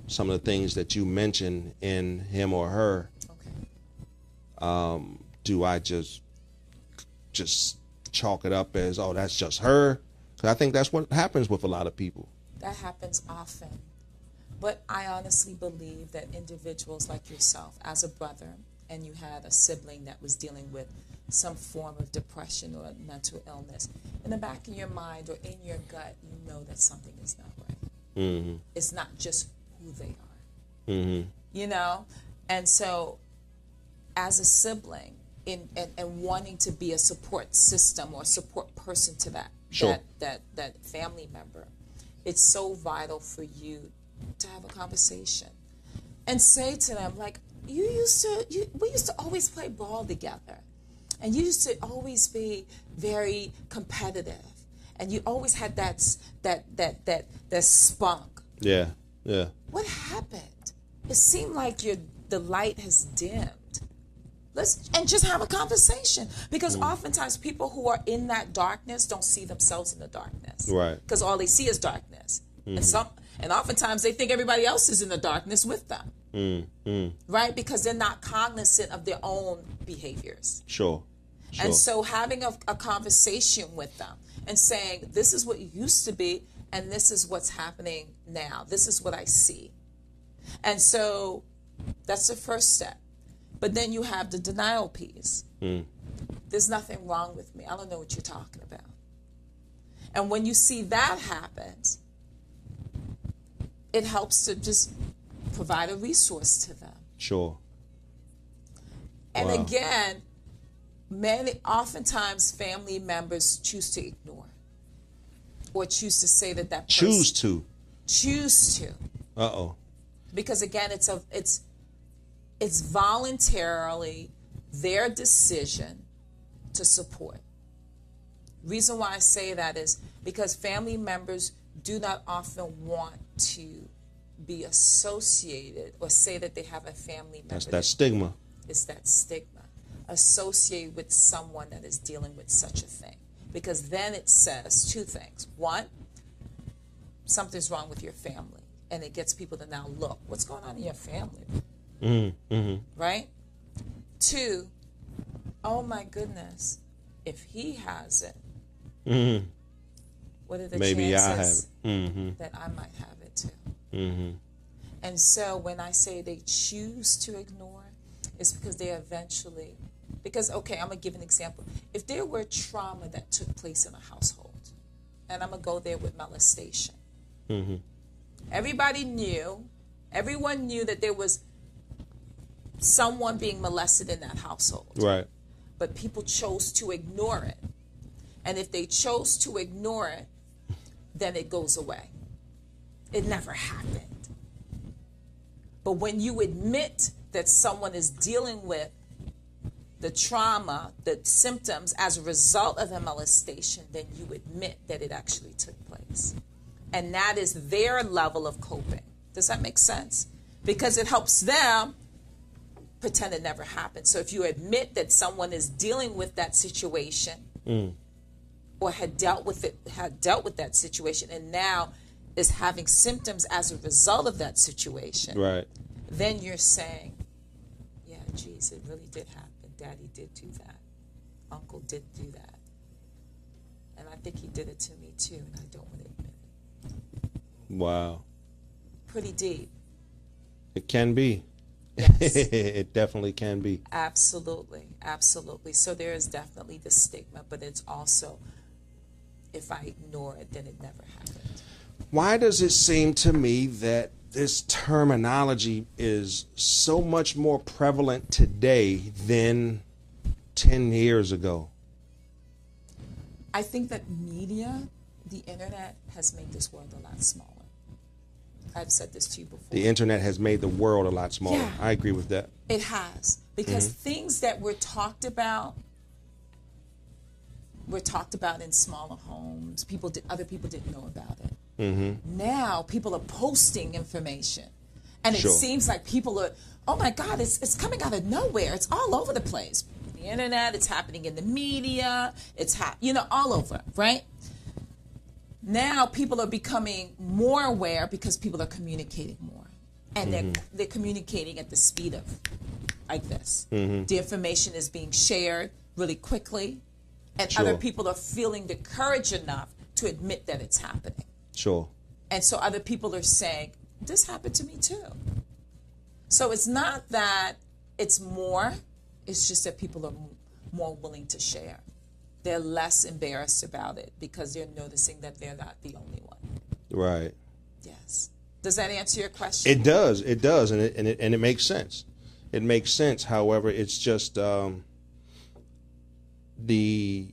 some of the things that you mentioned in him or her, do I just chalk it up as, oh, that's just her? Because I think that's what happens with a lot of people. That happens often. But I honestly believe that individuals like yourself, as a brother, and you had a sibling that was dealing with some form of depression or mental illness, in the back of your mind or in your gut, you know that something is not right. It's not just who they are, And so as a sibling and wanting to be a support system or support person to that family member, it's so vital for you to have a conversation and say to them, like, we used to always play ball together, and you used to always be very competitive, and you always had that spunk. Yeah. What happened? It seemed like the light has dimmed. And just have a conversation, because oftentimes people who are in that darkness don't see themselves in the darkness, right? Because all they see is darkness, and oftentimes they think everybody else is in the darkness with them, right? Because they're not cognizant of their own behaviors. Sure. And so having a conversation with them and saying, this is what you used to be, and this is what's happening now. This is what I see. And so that's the first step. But then you have the denial piece. There's nothing wrong with me. I don't know what you're talking about. And when you see that happens, it helps to just provide a resource to them. Sure. And again, oftentimes family members choose to ignore or choose to say that person choose to. Uh-oh. Because again, it's voluntarily their decision to support. Reason why I say that is because family members do not often want to be associated or say that they have a family member. That's that stigma. It's that stigma associated with someone that is dealing with such a thing. Because then it says two things. One, something's wrong with your family. And it gets people to now look, what's going on in your family? Right? Two, oh my goodness, if he has it, what are the chances that I might have it too? And so when I say they choose to ignore, it's because they eventually, okay, I'm going to give an example. If there were trauma that took place in a household, and I'm going to go there with molestation, everyone knew that there was someone being molested in that household. Right. But people chose to ignore it. And if they chose to ignore it, then it goes away. It never happened. But when you admit that someone is dealing with the trauma, the symptoms as a result of a molestation, then you admit that it actually took place. And that is their level of coping. Does that make sense? Because it helps them pretend it never happened. So if you admit that someone is dealing with that situation or had dealt with that situation and now is having symptoms as a result of that situation, Right. then you're saying, yeah, geez, it really did happen. Daddy did do that. Uncle did do that. And I think he did it to me too, and I don't want to admit it. Wow. Pretty deep. It can be. Yes. It definitely can be. Absolutely. Absolutely. So there is definitely the stigma, but it's also, if I ignore it, then it never happened. Why does it seem to me that this terminology is so much more prevalent today than 10 years ago? I think that media, the internet, has made this world a lot smaller. I've said this to you before. The internet has made the world a lot smaller. Yeah. I agree with that. It has. Because things that were talked about in smaller homes. Other people didn't know about it. Now people are posting information. And it Sure. seems like people are, oh my God, it's coming out of nowhere. It's all over the place. The internet, it's happening in the media, it's all over, right? Now people are becoming more aware because people are communicating more. And they're communicating at the speed of like this. The information is being shared really quickly, and Sure. other people are feeling the courage enough to admit that it's happening. Sure. And so other people are saying, this happened to me too. So it's not that it's more, it's just that people are more willing to share. They're less embarrassed about it because they're noticing that they're not the only one. Right. Yes. Does that answer your question? It does. It does. And it makes sense. It makes sense. However, it's just the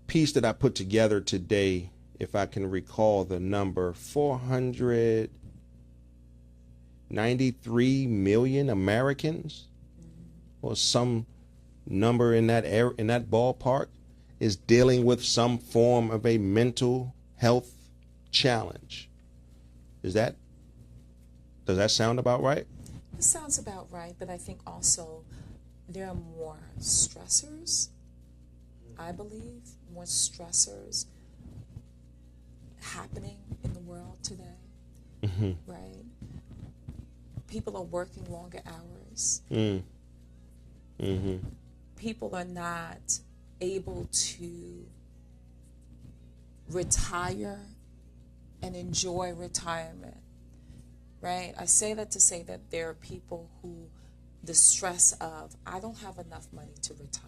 piece that I put together today, if I can recall the number, 493 million Americans, or some number in that ballpark, is dealing with some form of a mental health challenge. Does that sound about right? It sounds about right, but I think also there are more stressors, I believe, more stressors happening in the world today, right? People are working longer hours. People are not able to retire and enjoy retirement, right? I say that to say that there are people who, the stress of, I don't have enough money to retire.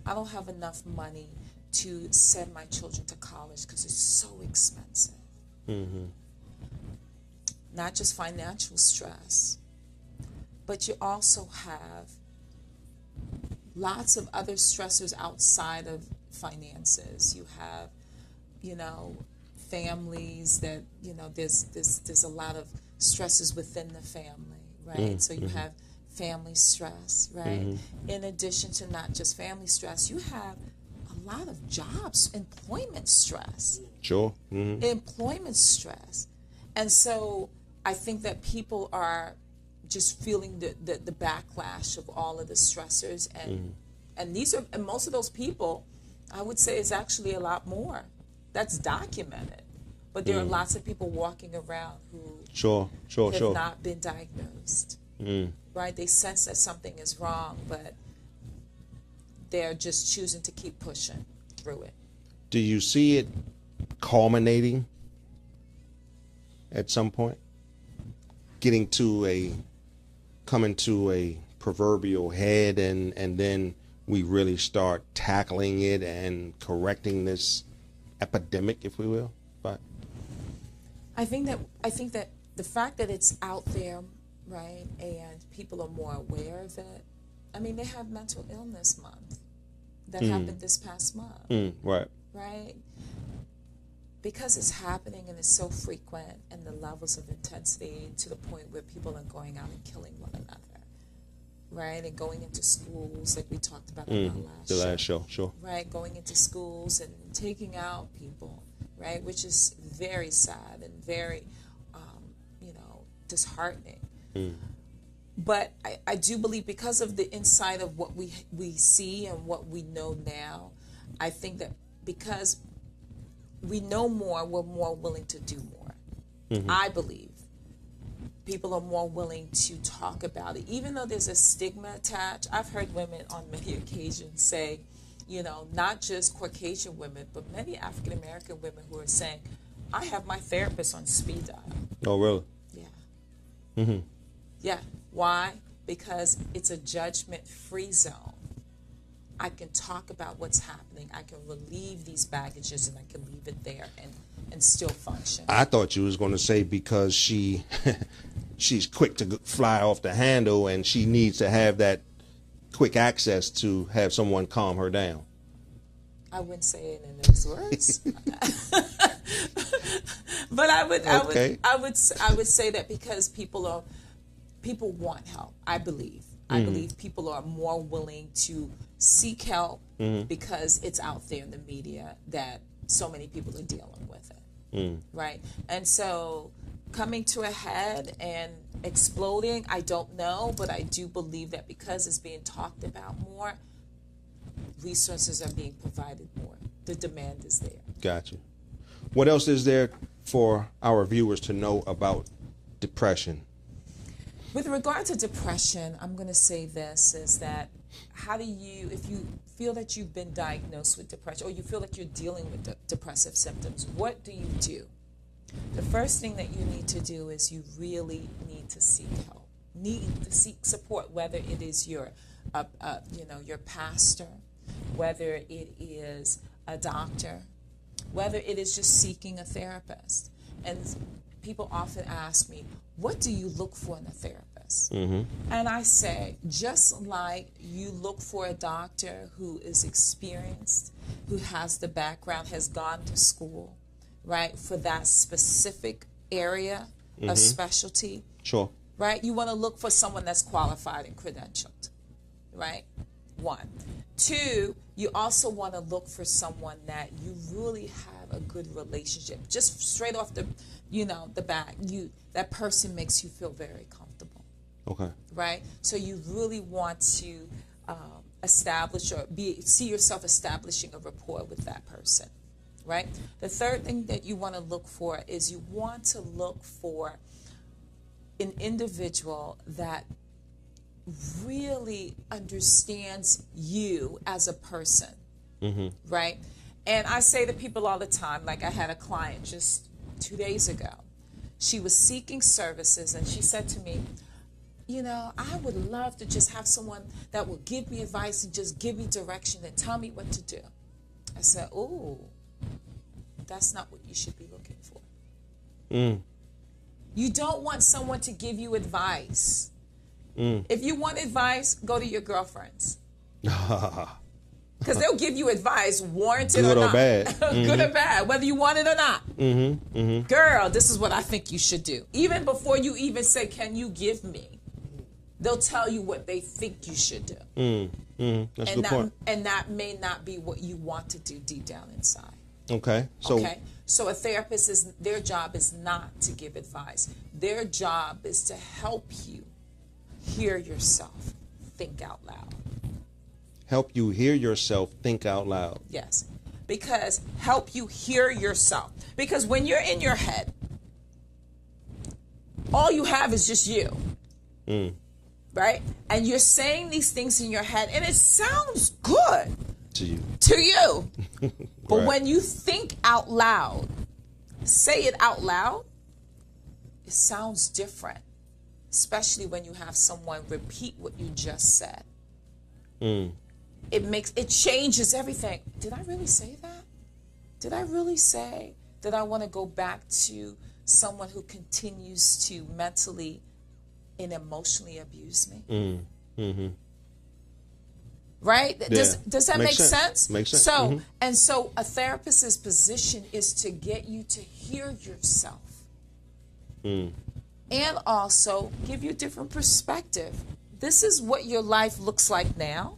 I don't have enough money to send my children to college because it's so expensive. Not just financial stress, but you also have lots of other stressors outside of finances. You have, families that, there's a lot of stresses within the family, right? So you have family stress, right? In addition to not just family stress, you have a lot of jobs, employment stress. Sure. Employment stress. And so I think that people are just feeling the backlash of all of the stressors, and most of those people, I would say, is actually a lot more that's documented. But there are lots of people walking around who have not been diagnosed. Right? They sense that something is wrong, but they're just choosing to keep pushing through it. Do you see it culminating at some point? Coming to a proverbial head, and then we really start tackling it and correcting this epidemic, if we will? But I think that the fact that it's out there, right, and people are more aware of it. I mean, they have Mental Illness Month that happened this past month. Right. Right? Because it's happening and it's so frequent, and the levels of intensity to the point where people are going out and killing one another, right? And going into schools, like we talked about on our last show. Sure. Right, going into schools and taking out people, right? Which is very sad and very disheartening. But I do believe, because of the insight of what we see and what we know now, I think that because we know more, we're more willing to do more. I believe people are more willing to talk about it, even though there's a stigma attached. I've heard women on many occasions say, you know, not just Caucasian women, but many African American women who are saying, I have my therapist on speed dial. Oh, really? Yeah. Yeah. Why? Because it's a judgment-free zone. I can talk about what's happening. I can relieve these baggages, and I can leave it there and still function. I thought you was going to say because she's quick to fly off the handle, and she needs to have that quick access to have someone calm her down. I wouldn't say it in those words. But I would say that because people want help. I believe people are more willing to seek help because it's out there in the media that so many people are dealing with it, right? And so coming to a head and exploding, I don't know, but I do believe that because it's being talked about more, resources are being provided more. The demand is there. Gotcha. What else is there for our viewers to know about depression? With regard to depression, I'm going to say this, is that if you feel that you've been diagnosed with depression, or you feel that you're dealing with depressive symptoms, what do you do? The first thing that you need to do is you really need to seek help, need to seek support, whether it is your pastor, whether it is a doctor, whether it is just seeking a therapist. And people often ask me, what do you look for in a therapist? And I say, just like you look for a doctor who is experienced, who has the background, has gone to school, right, for that specific area of specialty. Sure. Right? You want to look for someone that's qualified and credentialed, right? 1. 2, you also want to look for someone that you really have a good relationship. Just straight off the bat, that person makes you feel very comfortable. Okay. Right? So you really want to establish or see yourself establishing a rapport with that person. Right? The third thing that you want to look for is you want to look for an individual that really understands you as a person, right? And I say to people all the time, like I had a client just 2 days ago. She was seeking services, and she said to me, you know, I would love to just have someone that will give me advice and just give me direction and tell me what to do. I said, oh, that's not what you should be looking for. You don't want someone to give you advice. If you want advice, go to your girlfriends. Because they'll give you advice, warranted good or not. Bad. Good or bad, whether you want it or not. Girl, this is what I think you should do. Even before you even say, can you give me? They'll tell you what they think you should do. That's a good point. And that may not be what you want to do deep down inside. Okay. So a therapist, their job is not to give advice. Their job is to help you hear yourself think out loud. Help you hear yourself think out loud. Yes. Because help you hear yourself. Because when you're in your head, all you have is just you. Right? And you're saying these things in your head, and it sounds good to you. But Right. when you think out loud, say it out loud, it sounds different. Especially when you have someone repeat what you just said. It changes everything. Did I really say that? Did I really say that I want to go back to someone who continues to mentally and emotionally abuse me? Right? Yeah. Does that make sense? Makes sense. So, and so a therapist's position is to get you to hear yourself. And also give you a different perspective. This is what your life looks like now.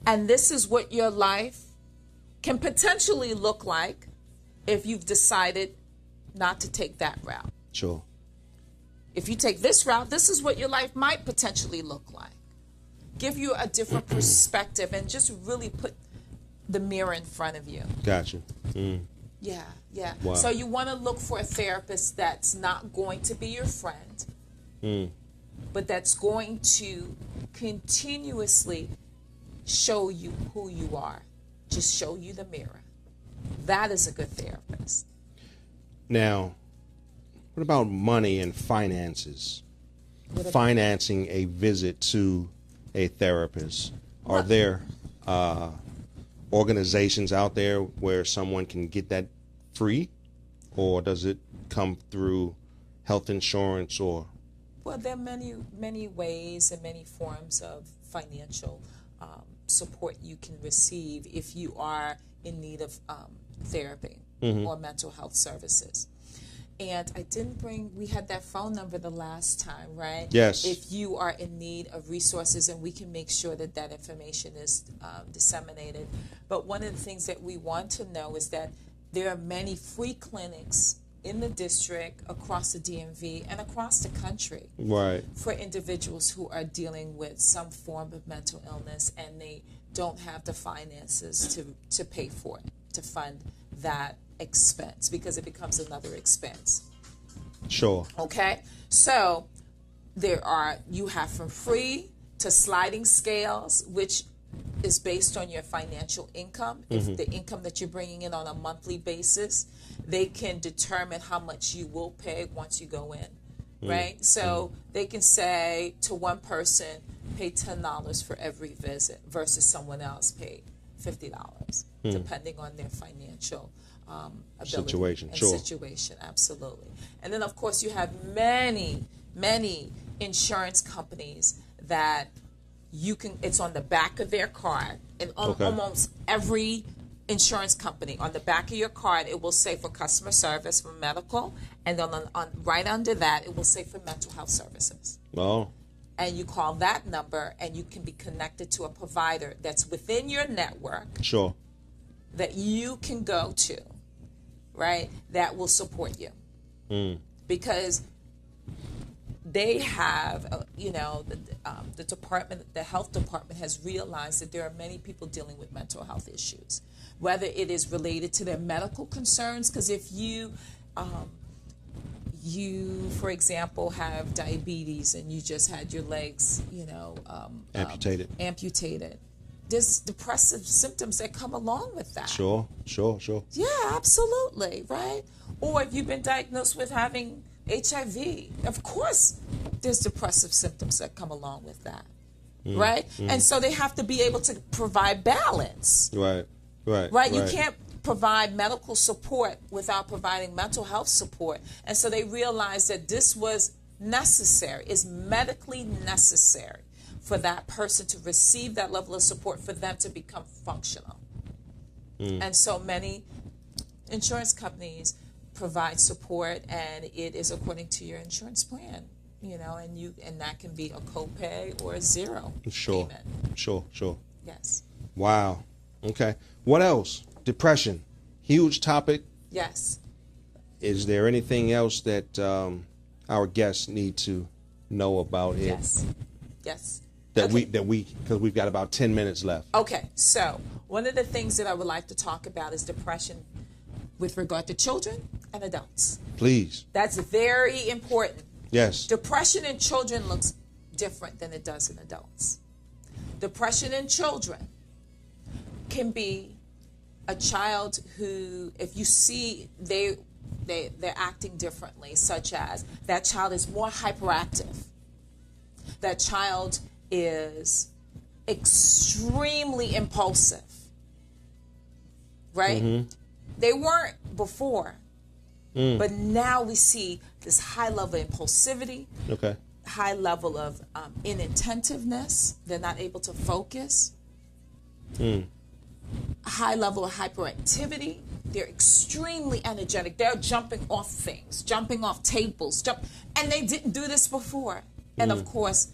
And this is what your life can potentially look like if you've decided not to take that route. Sure. If you take this route, this is what your life might potentially look like. Give you a different perspective and just really put the mirror in front of you. Gotcha. Yeah. Wow. So you want to look for a therapist that's not going to be your friend, but that's going to continuously show you who you are. Just show you the mirror. That is a good therapist. Now, what about money and finances? Financing a visit to a therapist. Are there organizations out there where someone can get that free, or does it come through health insurance? Or Well, there are many ways and many forms of financial support you can receive if you are in need of therapy or mental health services. And we had that phone number the last time, right? Yes. If you are in need of resources, and we can make sure that that information is disseminated. But one of the things that we want to know is that there are many free clinics in the district, across the DMV, and across the country, right, for individuals who are dealing with some form of mental illness and they don't have the finances to pay for it, to fund that expense, because it becomes another expense. Sure. Okay? So you have from free to sliding scales, which is based on your financial income. If the income that you're bringing in on a monthly basis, they can determine how much you will pay once you go in, right? So they can say to one person, pay $10 for every visit, versus someone else pay $50, depending on their financial ability situation. And Sure. situation, absolutely. And then, of course, you have many insurance companies that it's on the back of their card, and almost every insurance company, on the back of your card, it will say for customer service, for medical, and then on right under that, it will say for mental health services. Oh. And you call that number, and you can be connected to a provider that's within your network. Sure. That you can go to, right? That will support you, because they have, the department, the health department has realized that there are many people dealing with mental health issues, whether it is related to their medical concerns. Because if you, for example, have diabetes and you just had your legs, amputated, there's depressive symptoms that come along with that. Sure. Yeah, absolutely, right? Or if you've been diagnosed with having HIV, of course, there's depressive symptoms that come along with that, right? And so they have to be able to provide balance. Right. You can't provide medical support without providing mental health support. And so they realized that this was necessary, is medically necessary for that person to receive that level of support for them to become functional. And so many insurance companies provide support, and it is according to your insurance plan, and that can be a copay or a zero payment. Sure. Yes. Wow. Okay. What else? Depression. Huge topic. Yes. Is there anything else that our guests need to know about it? Yes. Because we've got about 10 minutes left. Okay. So one of the things that I would like to talk about is depression with regard to children and adults. Please. That's very important. Yes. Depression in children looks different than it does in adults. Depression in children can be a child who, if you see they're acting differently, such as that child is more hyperactive, that child is extremely impulsive, right? They weren't before, but now we see this high level of impulsivity, high level of inattentiveness. They're not able to focus. High level of hyperactivity. They're extremely energetic. They're jumping off things, jumping off tables, and they didn't do this before. And of course,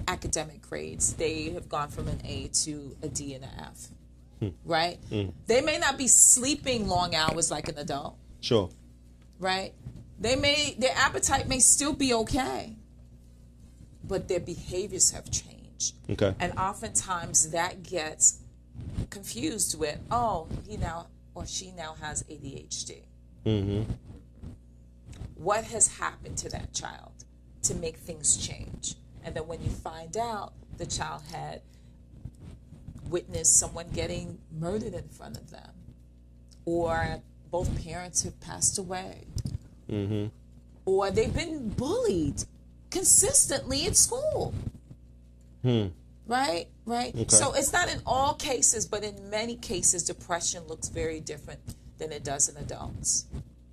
academic grades, they have gone from an A to a D and an F, right? They may not be sleeping long hours like an adult. Sure. Right? Their appetite may still be okay, but their behaviors have changed. Okay. And oftentimes that gets confused with, oh, he now or she now has ADHD. Mm-hmm. What has happened to that child to make things change? And then when you find out the child had witnessed someone getting murdered in front of them, or both parents have passed away, mm-hmm. or they've been bullied consistently at school. Right? Okay. So it's not in all cases, but in many cases, depression looks very different than it does in adults.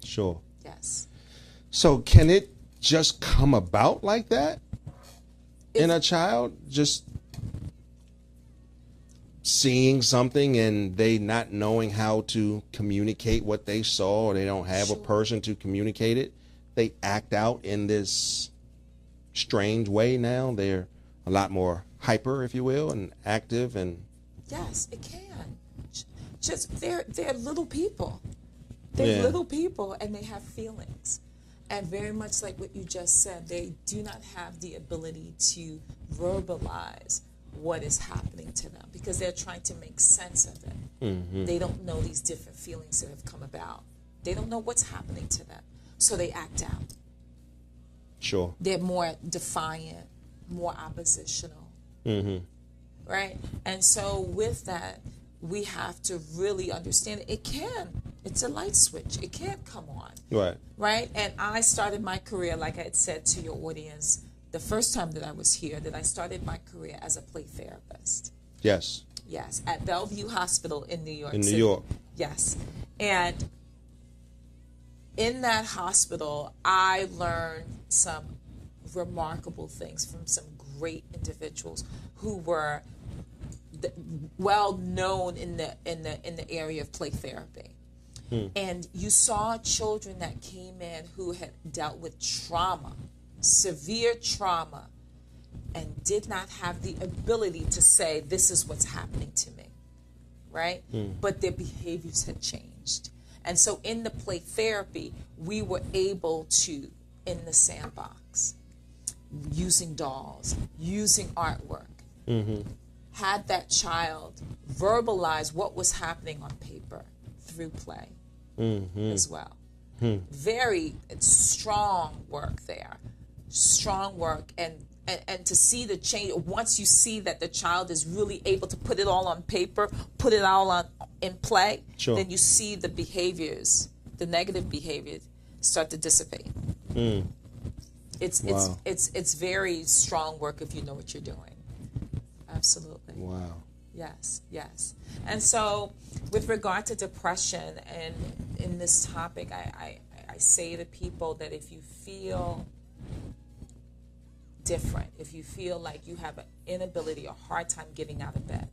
Sure. Yes. So can it just come about like that in a child? Just seeing something and they not knowing how to communicate what they saw, or they don't have a person to communicate it. They act out in this strange way now. They're a lot more hyper, if you will, and active, and yes, it can. Just they're little people. They're little people, and they have feelings. And very much like what you just said, they do not have the ability to verbalize what is happening to them because they're trying to make sense of it. Mm-hmm. They don't know these different feelings that have come about. They don't know what's happening to them. So they act out. Sure. They're more defiant, more oppositional. Mm-hmm. Right? And so with that, we have to really understand it's a light switch. It can't come on. Right. Right? And I started my career, like I had said to your audience, the first time that I was here, that I started my career as a play therapist. Yes. Yes, at Bellevue Hospital in New York In City. New York. Yes. And in that hospital, I learned some remarkable things from some great individuals who were well known in the area of play therapy. And you saw children that came in who had dealt with trauma, severe trauma, and did not have the ability to say, this is what's happening to me, right? But their behaviors had changed. And so in the play therapy, we were able to, in the sandbox, using dolls, using artwork, had that child verbalize what was happening on paper through play as well. Very strong work there. Strong work, and to see the change, once you see that the child is really able to put it all on paper, put it all on in play, then you see the behaviors, the negative behaviors start to dissipate. It's very strong work if you know what you're doing. Absolutely. Wow. Yes. And so with regard to depression and in this topic, I say to people that if you feel different, if you feel like you have an inability or hard time getting out of bed,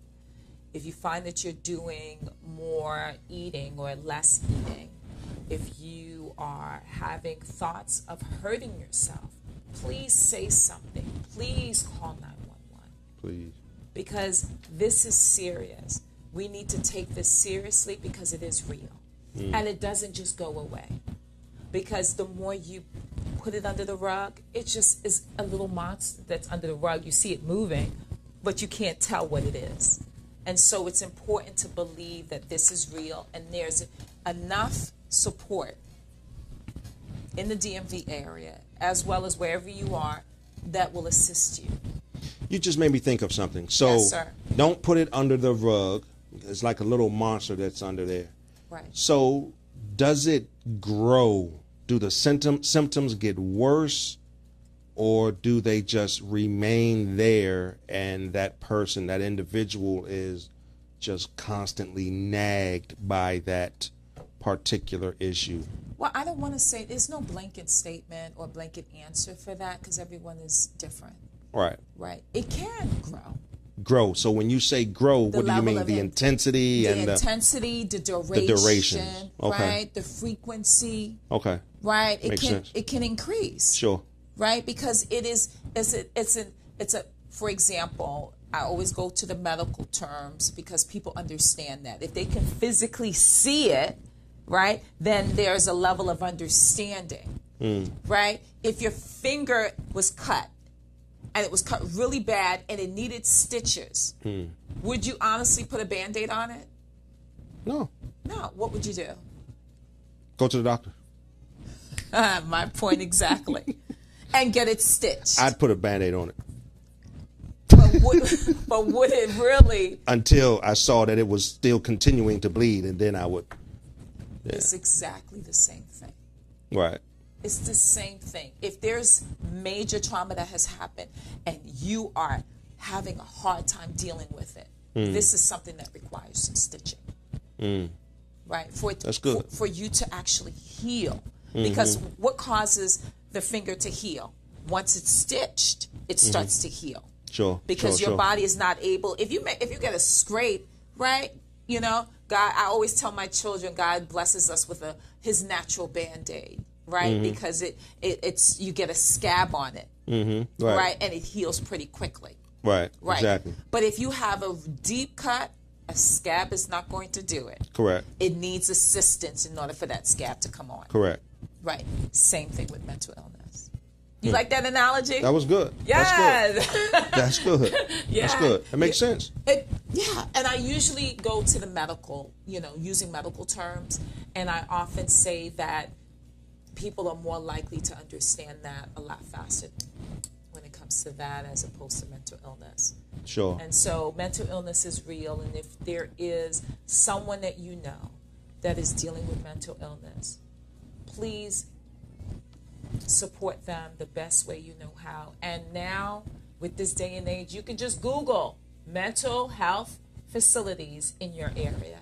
if you find that you're doing more eating or less eating, if you are having thoughts of hurting yourself, please say something. Please call 911. Please. Because this is serious. We need to take this seriously because it is real. And it doesn't just go away. Because the more you put it under the rug, it just is a little monster that's under the rug. You see it moving, but you can't tell what it is. And so it's important to believe that this is real and there's enough support in the DMV area, as well as wherever you are, that will assist you. You just made me think of something. So Yes, sir. Don't put it under the rug. It's like a little monster that's under there. Right. So does it grow? Do the symptoms get worse, or do they just remain there and that person, that individual, is just constantly nagged by that particular issue? Well, I don't want to say there's no blanket statement or blanket answer for that because everyone is different. Right. Right. It can grow. Grow. So when you say grow, what do you mean? The intensity and the intensity, the duration, the durations. Okay. Right? The frequency. Okay. Right. Makes sense. It can increase. Sure. Right? Because it's a for example, I always go to the medical terms because people understand that. If they can physically see it, right, then there's a level of understanding. right? If your finger was cut and it was cut really bad and it needed stitches, would you honestly put a Band-Aid on it? No. No. What would you do? Go to the doctor. My point exactly. And get it stitched. I'd put a Band-Aid on it. But would it really? Until I saw that it was still continuing to bleed, and then I would. Yeah. It's exactly the same thing. Right. It's the same thing. If there's major trauma that has happened and you are having a hard time dealing with it, this is something that requires stitching. Right? That's good. For you to actually heal. Because what causes the finger to heal? Once it's stitched, it starts to heal. Sure. Because your body is not able. If you get a scrape, right? You know, God. I always tell my children, God blesses us with His natural Band-Aid, right? Because it's you get a scab on it, right? And it heals pretty quickly. Right. Exactly. But if you have a deep cut, a scab is not going to do it. Correct. It needs assistance in order for that scab to come on. Correct. Right. Same thing with mental illness. You like that analogy? That was good. Yes. That's good. Yeah. That's good. It makes sense. Yeah. And I usually go to the medical, using medical terms. And I often say that people are more likely to understand that a lot faster when it comes to that as opposed to mental illness. Sure. And so mental illness is real. And if there is someone that you know that is dealing with mental illness, please support them the best way you know how. And now, with this day and age, you can just Google mental health facilities in your area.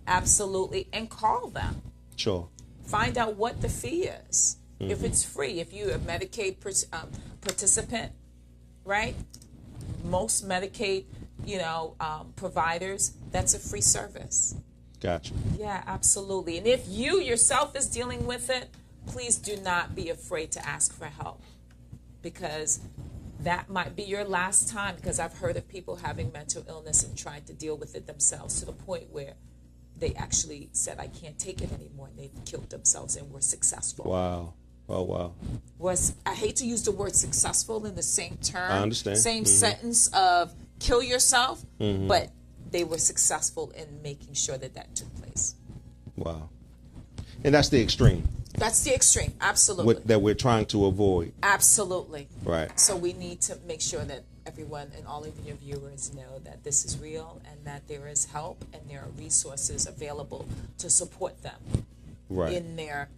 Absolutely. And call them. Sure. Find out what the fee is. If it's free, if you're a Medicaid participant, right? Most Medicaid, providers, that's a free service. Gotcha. Yeah, absolutely. And if you yourself is dealing with it, please do not be afraid to ask for help, because that might be your last time, because I've heard of people having mental illness and trying to deal with it themselves to the point where they actually said, I can't take it anymore, and they've killed themselves and were successful. Wow. Oh, wow. I hate to use the word successful in the same term. I understand. Same sentence of kill yourself, but they were successful in making sure that took place. Wow. And that's the extreme. That's the extreme, absolutely. That we're trying to avoid. Absolutely. Right. So we need to make sure that everyone and all of your viewers know that this is real and that there is help and there are resources available to support them in their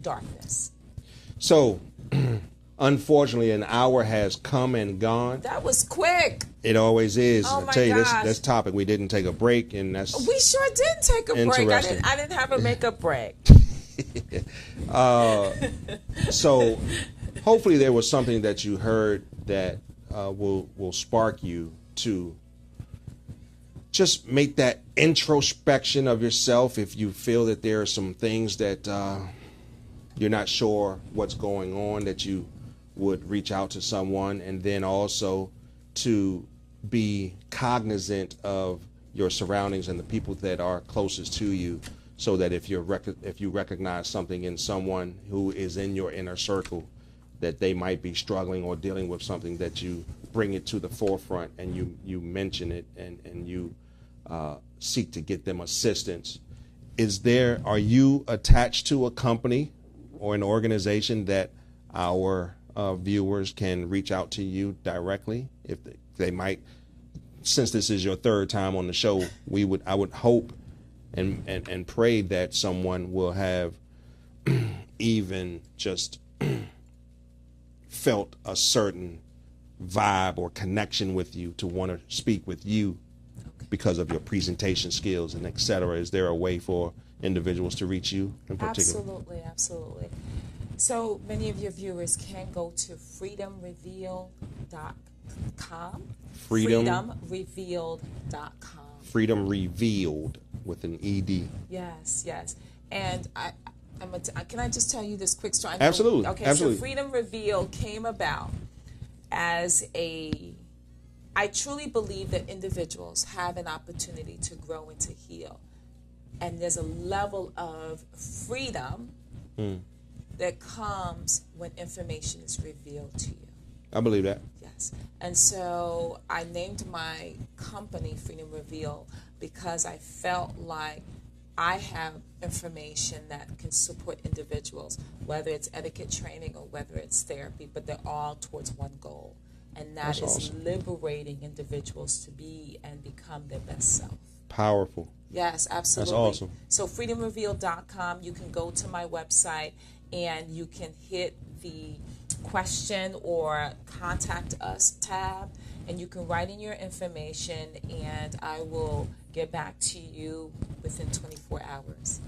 darkness. So, unfortunately, an hour has come and gone. That was quick. It always is. Oh I tell you, gosh. this topic, we didn't take a break, and that's We sure did take a break. Interesting. I didn't have a makeup break. So hopefully there was something that you heard that will spark you to just make that introspection of yourself. If you feel that there are some things that you're not sure what's going on, that you would reach out to someone, and then also to be cognizant of your surroundings and the people that are closest to you, so that if you recognize something in someone who is in your inner circle, that they might be struggling or dealing with something, that you bring it to the forefront and you mention it and you seek to get them assistance. Are you attached to a company or an organization that our viewers can reach out to you directly? If they might, since this is your third time on the show, I would hope and pray that someone will have even just felt a certain vibe or connection with you to want to speak with you because of your presentation skills and et cetera. Is there a way for individuals to reach you in particular? Absolutely. So many of your viewers can go to freedomrevealed.com. Freedomrevealed.com. Freedom Revealed with an ED. Yes. And can I just tell you this quick story? Absolutely. Okay, Absolutely. So Freedom Revealed came about as I truly believe that individuals have an opportunity to grow and to heal. And there's a level of freedom that comes when information is revealed to you. I believe that. Yes. And so I named my company Freedom Reveal because I felt like I have information that can support individuals, whether it's etiquette training or whether it's therapy, but they're all towards one goal. And that is awesome. Liberating individuals to be and become their best self. Powerful. Yes, absolutely. That's awesome. So freedomreveal.com, you can go to my website and you can hit the question or contact us tab, and you can write in your information and I will get back to you within 24 hours.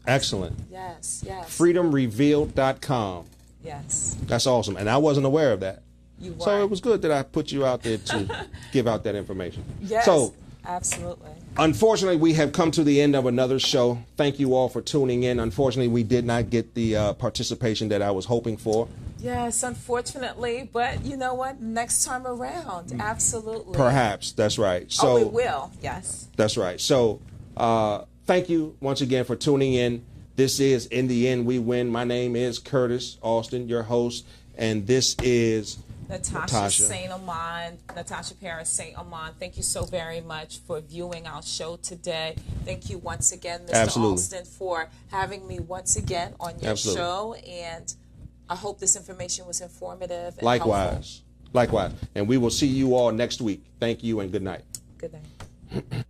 Excellent. Yes, yes. freedomrevealed.com. Yes. That's awesome. And I wasn't aware of that. You were. So it was good that I put you out there to give out that information. Yes, So, absolutely. unfortunately, we have come to the end of another show. Thank you all for tuning in. Unfortunately, we did not get the participation that I was hoping for. Yes, unfortunately, but you know what? Next time around, absolutely. Perhaps, that's right. So, we will, yes. That's right. So, thank you once again for tuning in. This is In the End We Win. My name is Curtis Austin, your host, and this is Natasha St. Amand, Natasha Paris St. Amand. Thank you so very much for viewing our show today. Thank you once again, Mr. Austin, for having me once again on your show. And I hope this information was informative and helpful. Likewise. And we will see you all next week. Thank you and good night. Good night.